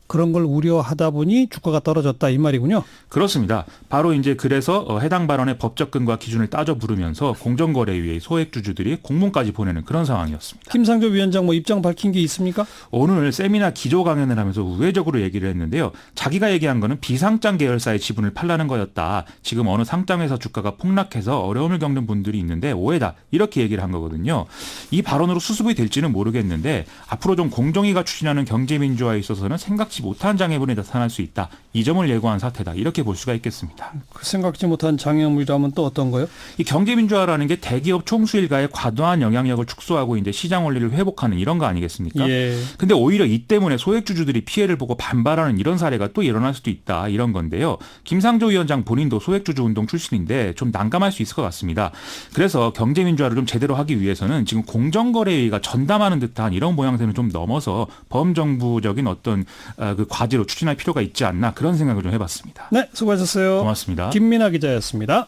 그런 걸 우려하다 보니 주가가 떨어졌다 이 말이군요. 그렇습니다. 바로 이제 그래서 해당 발언의 법적 근거와 기준을 따져 부르면서 공정거래위의 소액주주들이 공문까지 보내는 그런 상황이었습니다. 김상조 위원장 뭐 입장 밝힌 게 있습니까? 오늘 세미나 기조 강연을 하면서 우회적으로 얘기를 했는데요. 자기가 얘기한 거는 비상장 계열사의 지분을 팔라는 거였다. 지금 어느 상장회사 주가가 폭락해서 어려움을 겪는 분들이 있는데 오해다. 이렇게 얘기를 한 거거든요. 이 발언으로 수습이 될지는 모르겠는데 앞으로 좀 공정위가 추진하는 경제민주화에 있어서는 생각지 못한 장애물이 나타날 수 있다. 이 점을 예고한 사태다. 이렇게 볼 수가 있겠습니다. 생각지 못한 장애물이라면 또 어떤 거요? 이 경제민주화라는 게 대기업 총수 일가의 과도한 영향력을 축소하고 이제 시장 원리를 회복하는 이런 거 아니겠습니까? 예. 근데 오히려 이 때문에 소액주주들이 피해를 보고 반발하는 이런 사례가 또 일어날 수도 있다. 이런 건데요. 김상조 위원장 본인도 소액주주 운동 출신인데 좀 난감할 수 있을 것 같습니다. 그래서 경제민주화를 좀 제대로 하기 위해서는 지금 공정거래위가 전담하는 듯한 이런 모양새는 좀 넘어서 범정부적인 어떤 그 과제로 추진할 필요가 있지 않나 그런 생각을 좀 해봤습니다. 네, 수고하셨어요. 고맙습니다. 김민아 기자였습니다.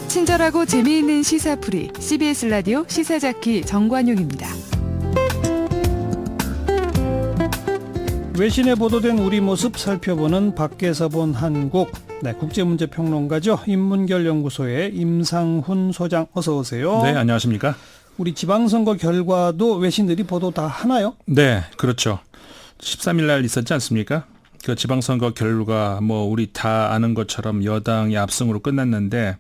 친절하고 재미있는 시사풀이 CBS 라디오 시사자키 정관용입니다. 외신에 보도된 우리 모습 살펴보는 밖에서 본 한국. 네, 국제문제평론가죠. 인문결 연구소의 임상훈 소장 어서 오세요. 네, 안녕하십니까? 우리 지방선거 결과도 외신들이 보도 다 하나요? 네, 그렇죠. 13일 날 있었지 않습니까? 그 지방선거 결과 뭐 우리 다 아는 것처럼 여당이 압승으로 끝났는데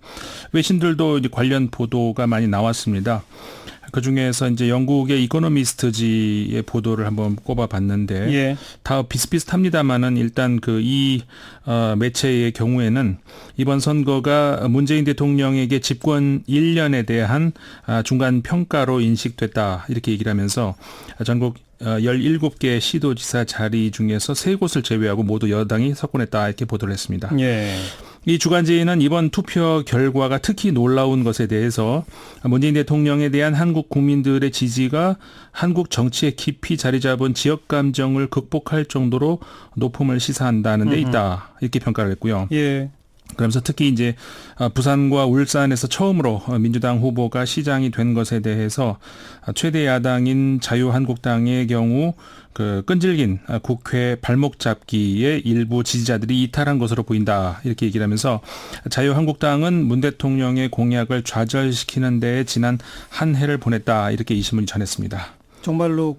외신들도 이제 관련 보도가 많이 나왔습니다. 그 중에서 이제 영국의 이코노미스트지의 보도를 한번 꼽아봤는데 예. 다 비슷비슷합니다만은 일단 이 매체의 경우에는 이번 선거가 문재인 대통령에게 집권 1년에 대한 중간 평가로 인식됐다 이렇게 얘기를 하면서 전국 17개 시도지사 자리 중에서 3곳을 제외하고 모두 여당이 석권했다 이렇게 보도를 했습니다. 예. 이 주간지는 이번 투표 결과가 특히 놀라운 것에 대해서 문재인 대통령에 대한 한국 국민들의 지지가 한국 정치에 깊이 자리 잡은 지역 감정을 극복할 정도로 높음을 시사한다는 데 있다. 이렇게 평가를 했고요. 예. 그러면서 특히 이제 부산과 울산에서 처음으로 민주당 후보가 시장이 된 것에 대해서 최대 야당인 자유한국당의 경우 그 끈질긴 국회 발목 잡기에 일부 지지자들이 이탈한 것으로 보인다 이렇게 얘기를 하면서 자유한국당은 문 대통령의 공약을 좌절시키는 데에 지난 한 해를 보냈다 이렇게 이 신문이 전했습니다. 정말로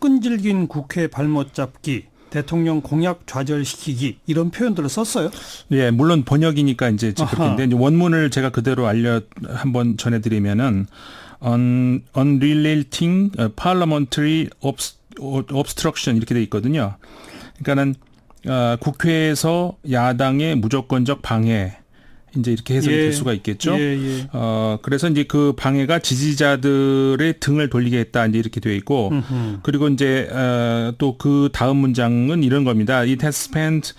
끈질긴 국회 발목 잡기, 대통령 공약 좌절시키기 이런 표현들을 썼어요? 예, 물론 번역이니까 이제 그렇게 이제 원문을 제가 그대로 한번 전해드리면은 unrelenting parliamentary obstruction 이렇게 돼 있거든요. 그러니까는 국회에서 야당의 무조건적 방해 이제 이렇게 해석이 될 수가 있겠죠. 그래서 이제 그 방해가 지지자들의 등을 돌리게 했다 이제 이렇게 되어 있고, 그리고 이제 또 그 다음 문장은 이런 겁니다. It has spent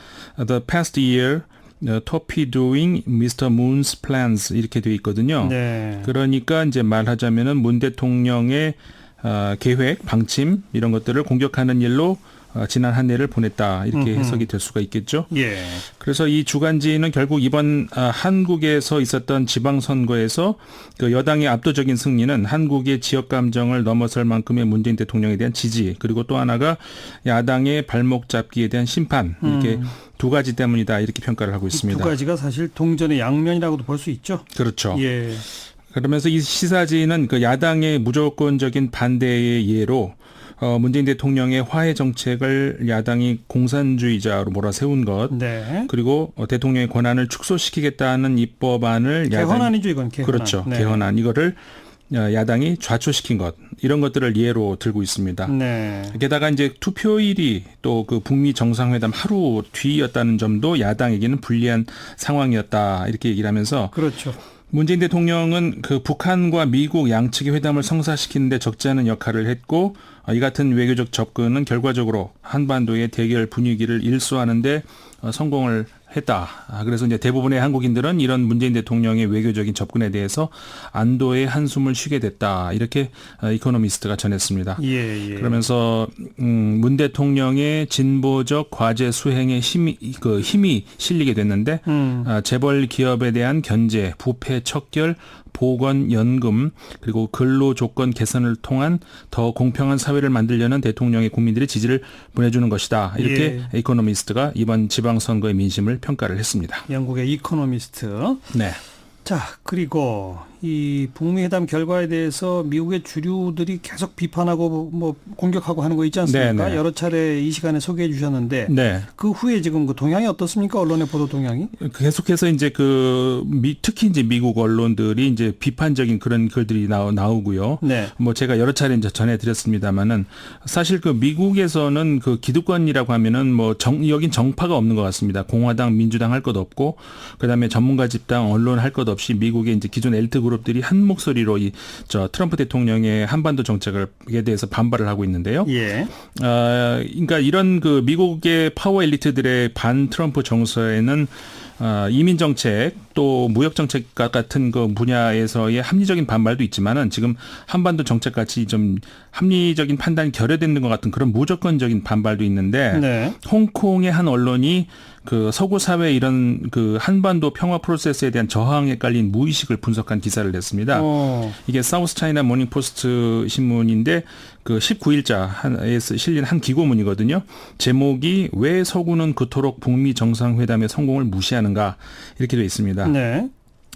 the past year torpedoing Mr. Moon's plans 이렇게 되어 있거든요. 네. 그러니까 이제 말하자면은 문 대통령의 계획, 방침 이런 것들을 공격하는 일로 지난 한 해를 보냈다 이렇게 해석이 될 수가 있겠죠. 예. 그래서 이 주간지는 결국 이번 한국에서 있었던 지방선거에서 그 여당의 압도적인 승리는 한국의 지역 감정을 넘어설 만큼의 문재인 대통령에 대한 지지 그리고 또 하나가 야당의 발목 잡기에 대한 심판 이렇게 두 가지 때문이다 이렇게 평가를 하고 있습니다. 두 가지가 사실 동전의 양면이라고도 볼 수 있죠. 그렇죠. 예. 그러면서 이 시사지는 그 야당의 무조건적인 반대의 예로 문재인 대통령의 화해 정책을 야당이 공산주의자로 몰아세운 것, 네. 그리고 대통령의 권한을 축소시키겠다는 입법안을 개헌안이죠, 이건 개헌안. 그렇죠, 네. 개헌안 이거를 야당이 좌초시킨 것 이런 것들을 예로 들고 있습니다. 네. 게다가 이제 투표일이 또 그 북미 정상회담 하루 뒤였다는 점도 야당에게는 불리한 상황이었다 이렇게 얘기를 하면서 그렇죠. 문재인 대통령은 그 북한과 미국 양측의 회담을 성사시키는 데 적지 않은 역할을 했고 이 같은 외교적 접근은 결과적으로 한반도의 대결 분위기를 일소하는 데 성공을 했다. 그래서 이제 대부분의 한국인들은 이런 문재인 대통령의 외교적인 접근에 대해서 안도의 한숨을 쉬게 됐다. 이렇게 이코노미스트가 전했습니다. 예. 그러면서 문 대통령의 진보적 과제 수행에 힘이 실리게 됐는데 재벌 기업에 대한 견제, 부패 척결, 보건, 연금 그리고 근로 조건 개선을 통한 더 공평한 사회를 만들려는 대통령의 국민들의 지지를 보내주는 것이다. 이렇게 이코노미스트가 이번 지방선거의 민심을 평가를 했습니다. 영국의 이코노미스트. 네. 자, 그리고 이 북미 회담 결과에 대해서 미국의 주류들이 계속 비판하고 뭐 공격하고 하는 거 있지 않습니까? 네네. 여러 차례 이 시간에 소개해 주셨는데 네. 그 후에 지금 그 동향이 어떻습니까? 언론의 보도 동향이? 계속해서 이제 특히 이제 미국 언론들이 이제 비판적인 그런 글들이 나오고요. 네. 뭐 제가 여러 차례 이제 전해드렸습니다만은 사실 그 미국에서는 그 기득권이라고 하면은 뭐 여긴 정파가 없는 것 같습니다. 공화당, 민주당 할 것 없고 그다음에 전문가 집단, 언론 할 것 없이 미국의 이제 기존 엘리트 그룹들이 한 목소리로 트럼프 대통령의 한반도 정책에 대해서 반발을 하고 있는데요. 예. 그러니까 이런 그 미국의 파워 엘리트들의 반 트럼프 정서에는 이민 정책 또 무역 정책 같은 그 분야에서의 합리적인 반발도 있지만은 지금 한반도 정책 같이 좀 합리적인 판단이 결여되는 것 같은 그런 무조건적인 반발도 있는데 네. 홍콩의 한 언론이 그 서구 사회 이런 그 한반도 평화 프로세스에 대한 저항에 깔린 무의식을 분석한 기사를 냈습니다. 이게 사우스 차이나 모닝 포스트 신문인데 그 19일자에 실린 한 기고문이거든요. 제목이 왜 서구는 그토록 북미 정상회담의 성공을 무시하는가 이렇게 되어 있습니다. 네.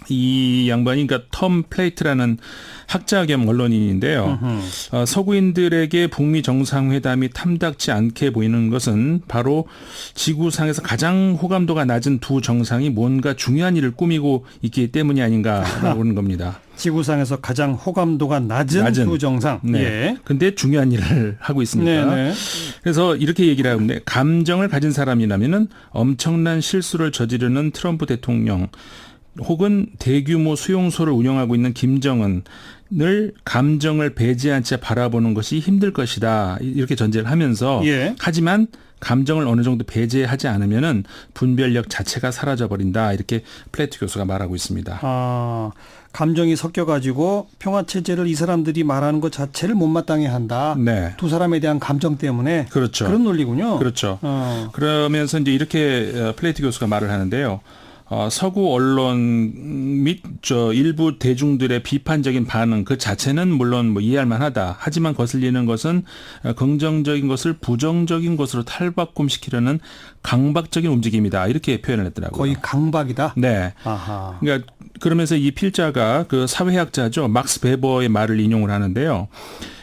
이 양반이 그러니까 톰 플레이트라는 학자 겸 언론인인데요. 서구인들에게 북미 정상회담이 탐탁지 않게 보이는 것은 바로 지구상에서 가장 호감도가 낮은 두 정상이 뭔가 중요한 일을 꾸미고 있기 때문이 아닌가라고 하는 겁니다. 지구상에서 가장 호감도가 낮은 두 정상. 네. 예. 근데 중요한 일을 하고 있습니다. 네네. 그래서 이렇게 얘기를 하는데 감정을 가진 사람이라면은 엄청난 실수를 저지르는 트럼프 대통령 혹은 대규모 수용소를 운영하고 있는 김정은을 감정을 배제한 채 바라보는 것이 힘들 것이다. 이렇게 전제를 하면서 하지만 감정을 어느 정도 배제하지 않으면은 분별력 자체가 사라져버린다. 이렇게 플래트 교수가 말하고 있습니다. 감정이 섞여가지고 평화체제를 이 사람들이 말하는 것 자체를 못마땅해 한다. 네. 두 사람에 대한 감정 때문에. 그렇죠. 그런 논리군요. 그렇죠. 그러면서 이제 이렇게 플레이트 교수가 말을 하는데요. 서구 언론 및 일부 대중들의 비판적인 반응 그 자체는 물론 뭐 이해할 만하다. 하지만 거슬리는 것은 긍정적인 것을 부정적인 것으로 탈바꿈시키려는 강박적인 움직임이다. 이렇게 표현을 했더라고요. 거의 강박이다. 네. 아하. 그러니까 그러면서 이 필자가 그 사회학자죠. 막스 베버의 말을 인용을 하는데요.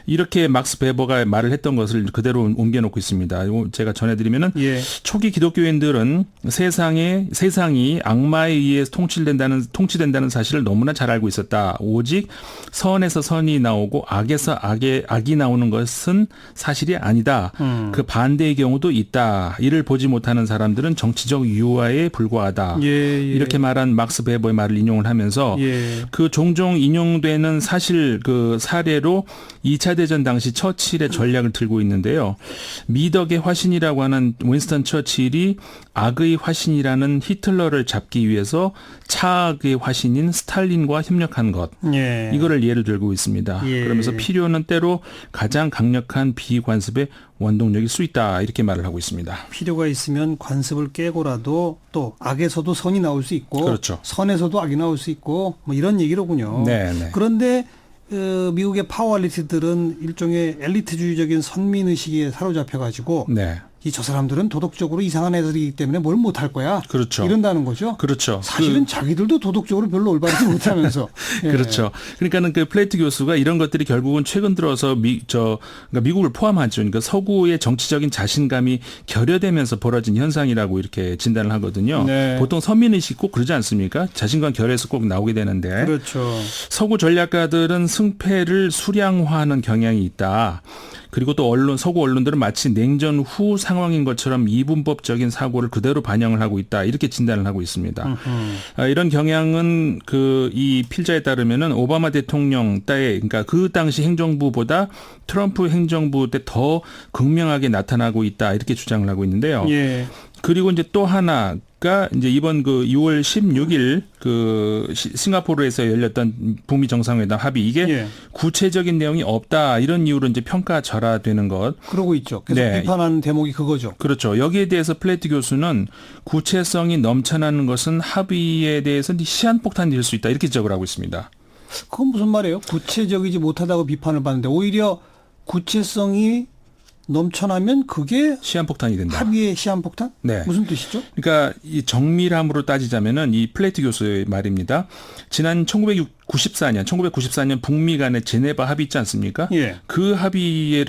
이렇게 막스 베버가 말을 했던 것을 그대로 옮겨놓고 있습니다. 제가 전해드리면은 예. 초기 기독교인들은 세상이 악마에 의해 통치된다는 사실을 너무나 잘 알고 있었다. 오직 선에서 선이 나오고 악에서 악이 나오는 것은 사실이 아니다. 그 반대의 경우도 있다. 이를 보지 못하는 사람들은 정치적 유화에 불과하다. 예. 이렇게 말한 막스 베버의 말을 인용을 하면서 예. 그 종종 인용되는 사실 그 사례로 2차 대전 당시 처칠의 전략을 들고 있는데요. 미덕의 화신이라고 하는 윈스턴 처칠이 악의 화신이라는 히틀러를 잡기 위해서 차악의 화신인 스탈린과 협력한 것. 예. 이거를 예를 들고 있습니다. 예. 그러면서 필요는 때로 가장 강력한 비관습의 원동력일 수 있다. 이렇게 말을 하고 있습니다. 필요가 있으면 관습을 깨고라도 또 악에서도 선이 나올 수 있고 그렇죠. 선에서도 악이 나올 수 있고 뭐 이런 얘기로군요. 네, 네. 그런데 미국의 파워 엘리트들은 일종의 엘리트주의적인 선민의식에 사로잡혀가지고 네. 저 사람들은 도덕적으로 이상한 애들이기 때문에 뭘 못할 거야. 그렇죠. 이런다는 거죠. 그렇죠. 사실은 자기들도 도덕적으로 별로 올바르지 못하면서. 예. 그렇죠. 그러니까는 그 플레이트 교수가 이런 것들이 결국은 최근 들어서 그러니까 미국을 포함하죠. 그러니까 서구의 정치적인 자신감이 결여되면서 벌어진 현상이라고 이렇게 진단을 하거든요. 네. 보통 선민의식 꼭 그러지 않습니까? 자신감 결여해서 꼭 나오게 되는데. 그렇죠. 서구 전략가들은 승패를 수량화하는 경향이 있다. 그리고 또 서구 언론들은 마치 냉전 후 상황인 것처럼 이분법적인 사고를 그대로 반영을 하고 있다. 이렇게 진단을 하고 있습니다. 이런 경향은 이 필자에 따르면은 오바마 대통령 때에 그러니까 그 당시 행정부보다 트럼프 행정부 때 더 극명하게 나타나고 있다. 이렇게 주장을 하고 있는데요. 예. 그리고 이제 또 하나가 이제 이번 6월 16일 싱가포르에서 열렸던 북미 정상회담 합의 이게 예. 구체적인 내용이 없다 이런 이유로 이제 평가절하되는 것. 그러고 있죠. 계속 네. 비판하는 대목이 그거죠. 그렇죠. 여기에 대해서 플레이트 교수는 구체성이 넘쳐나는 것은 합의에 대해서 시한폭탄이 될 수 있다 이렇게 지적을 하고 있습니다. 그건 무슨 말이에요? 구체적이지 못하다고 비판을 받는데 오히려 구체성이 넘쳐나면 그게 시한폭탄이 된다. 합의의 시한폭탄? 네. 무슨 뜻이죠? 그러니까 이 정밀함으로 따지자면은 이 플레이트 교수의 말입니다. 지난 1994년 북미 간의 제네바 합의 있지 않습니까? 예. 그 합의의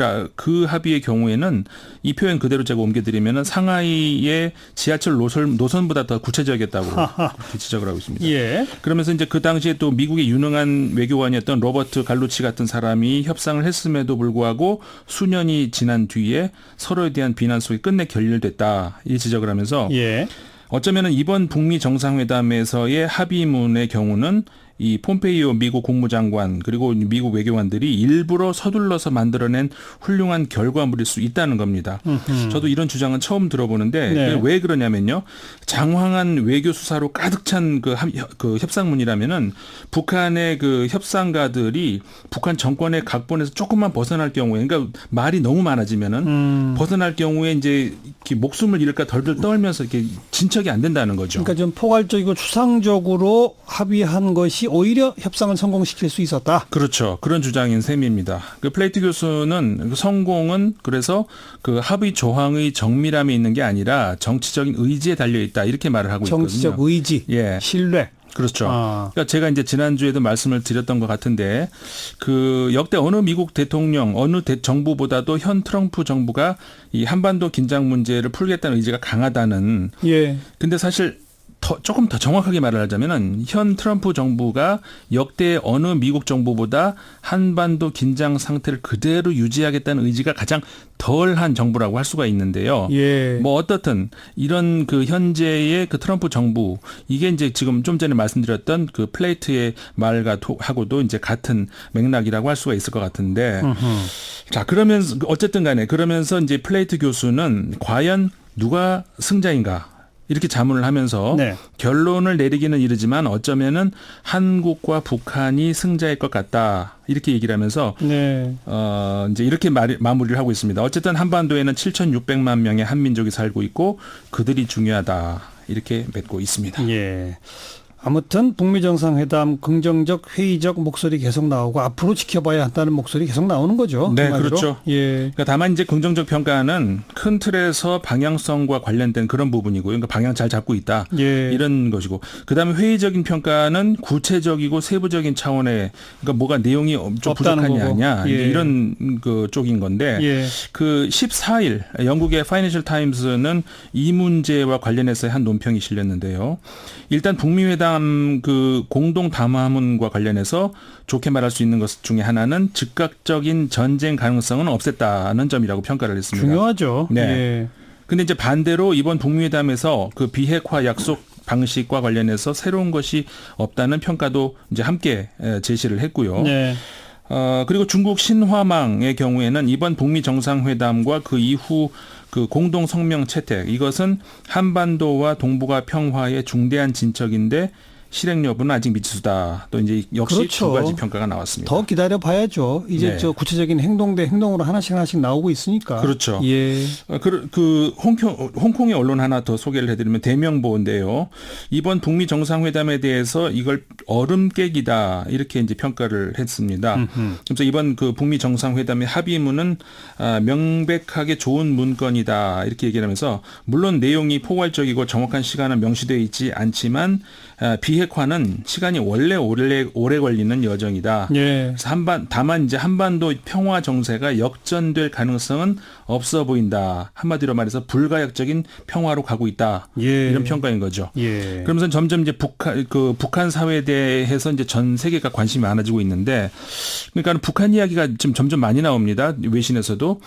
경우에는 이 표현 그대로 제가 옮겨드리면은 상하이의 지하철 노선보다 더 구체적이었다고 이렇게 지적을 하고 있습니다. 예. 그러면서 이제 그 당시에 또 미국의 유능한 외교관이었던 로버트 갈루치 같은 사람이 협상을 했음에도 불구하고 수년이 지난 뒤에 서로에 대한 비난 속에 끝내 결렬됐다 이 지적을 하면서 예. 어쩌면은 이번 북미 정상회담에서의 합의문의 경우는 이 폼페이오 미국 국무장관 그리고 미국 외교관들이 일부러 서둘러서 만들어낸 훌륭한 결과물일 수 있다는 겁니다. 저도 이런 주장은 처음 들어보는데 네. 왜 그러냐면요. 장황한 외교 수사로 가득 찬 그 협상문이라면은 북한의 그 협상가들이 북한 정권의 각본에서 조금만 벗어날 경우에 그러니까 말이 너무 많아지면은 벗어날 경우에 이제 이렇게 목숨을 잃을까 덜덜 떨면서 이렇게 진척이 안 된다는 거죠. 그러니까 좀 포괄적이고 추상적으로 합의한 것이 오히려 협상을 성공시킬 수 있었다. 그렇죠. 그런 주장인 셈입니다. 그 플레이트 교수는 성공은 그래서 그 합의 조항의 정밀함에 있는 게 아니라 정치적인 의지에 달려 있다 이렇게 말을 하고 있거든요. 정치적 의지, 예. 신뢰. 그렇죠. 그러니까 제가 이제 지난주에도 말씀을 드렸던 것 같은데 그 역대 어느 미국 대통령, 어느 정부보다도 현 트럼프 정부가 이 한반도 긴장 문제를 풀겠다는 의지가 강하다는. 예. 근데 사실 조금 더 정확하게 말을 하자면은 현 트럼프 정부가 역대 어느 미국 정부보다 한반도 긴장 상태를 그대로 유지하겠다는 의지가 가장 덜한 정부라고 할 수가 있는데요. 예. 뭐 어떻든 이런 그 현재의 그 트럼프 정부 이게 이제 지금 좀 전에 말씀드렸던 그 플레이트의 말하고도 이제 같은 맥락이라고 할 수가 있을 것 같은데. 자, 그러면서 어쨌든 간에 그러면서 이제 플레이트 교수는 과연 누가 승자인가? 이렇게 자문을 하면서 네. 결론을 내리기는 이르지만 어쩌면은 한국과 북한이 승자일 것 같다. 이렇게 얘기를 하면서 네. 이제 이렇게 마무리를 하고 있습니다. 어쨌든 한반도에는 7,600만 명의 한민족이 살고 있고 그들이 중요하다. 이렇게 맺고 있습니다. 예. 아무튼 북미 정상회담 긍정적 회의적 목소리 계속 나오고 앞으로 지켜봐야 한다는 목소리 계속 나오는 거죠. 네, 한마디로. 그렇죠. 예. 그러니까 다만 이제 긍정적 평가는 큰 틀에서 방향성과 관련된 그런 부분이고요. 그러니까 방향 잘 잡고 있다. 예. 이런 것이고, 그다음에 회의적인 평가는 구체적이고 세부적인 차원의 그러니까 뭐가 내용이 좀 없다는 부족하냐 거고. 예. 이제 이런 그 쪽인 건데 예. 그 14일 영국의 파이낸셜 타임스는 이 문제와 관련해서 한 논평이 실렸는데요. 일단 북미 회담 그 공동 담화문과 관련해서 좋게 말할 수 있는 것 중에 하나는 즉각적인 전쟁 가능성은 없앴다는 점이라고 평가를 했습니다. 중요하죠. 네. 예. 근데 이제 반대로 이번 북미 회담에서 그 비핵화 약속 방식과 관련해서 새로운 것이 없다는 평가도 이제 함께 제시를 했고요. 네. 그리고 중국 신화망의 경우에는 이번 북미 정상회담과 그 이후 그 공동 성명 채택, 이것은 한반도와 동북아 평화의 중대한 진척인데 실행 여부는 아직 미지수다. 또 이제 역시 그렇죠. 두 가지 평가가 나왔습니다. 더 기다려 봐야죠. 이제 네. 저 구체적인 행동 대 행동으로 하나씩 나오고 있으니까. 그렇죠. 예. 그 홍콩의 언론 하나 더 소개를 해드리면 대명보인데요. 이번 북미 정상회담에 대해서 이걸 얼음 깨기다 이렇게 이제 평가를 했습니다. 그래서 이번 그 북미 정상회담의 합의문은 명백하게 좋은 문건이다 이렇게 얘기를 하면서 물론 내용이 포괄적이고 정확한 시간은 명시되어 있지 않지만 비핵화는 시간이 원래 오래 걸리는 여정이다. 예. 그래서 다만 이제 한반도 평화 정세가 역전될 가능성은 없어 보인다. 한마디로 말해서 불가역적인 평화로 가고 있다. 예. 이런 평가인 거죠. 예. 그러면서 점점 이제 북한 사회에 대해서 이제 전 세계가 관심이 많아지고 있는데, 그러니까 북한 이야기가 지금 점점 많이 나옵니다. 외신에서도.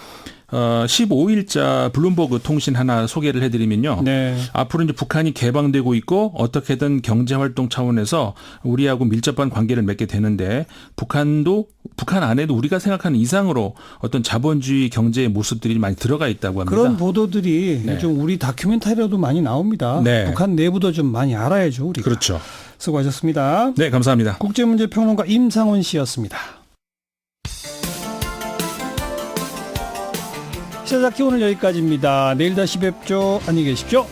15일자 블룸버그 통신 하나 소개를 해드리면요. 네. 앞으로 이제 북한이 개방되고 있고 어떻게든 경제활동 차원에서 우리하고 밀접한 관계를 맺게 되는데 북한 안에도 우리가 생각하는 이상으로 어떤 자본주의 경제의 모습들이 많이 들어가 있다고 합니다. 그런 보도들이 네. 요즘 우리 다큐멘터리로도 많이 나옵니다. 네. 북한 내부도 좀 많이 알아야죠, 우리가. 그렇죠. 수고하셨습니다. 네, 감사합니다. 국제문제평론가 임상훈 씨였습니다. 시사자키 오늘 여기까지입니다. 내일 다시 뵙죠. 안녕히 계십시오.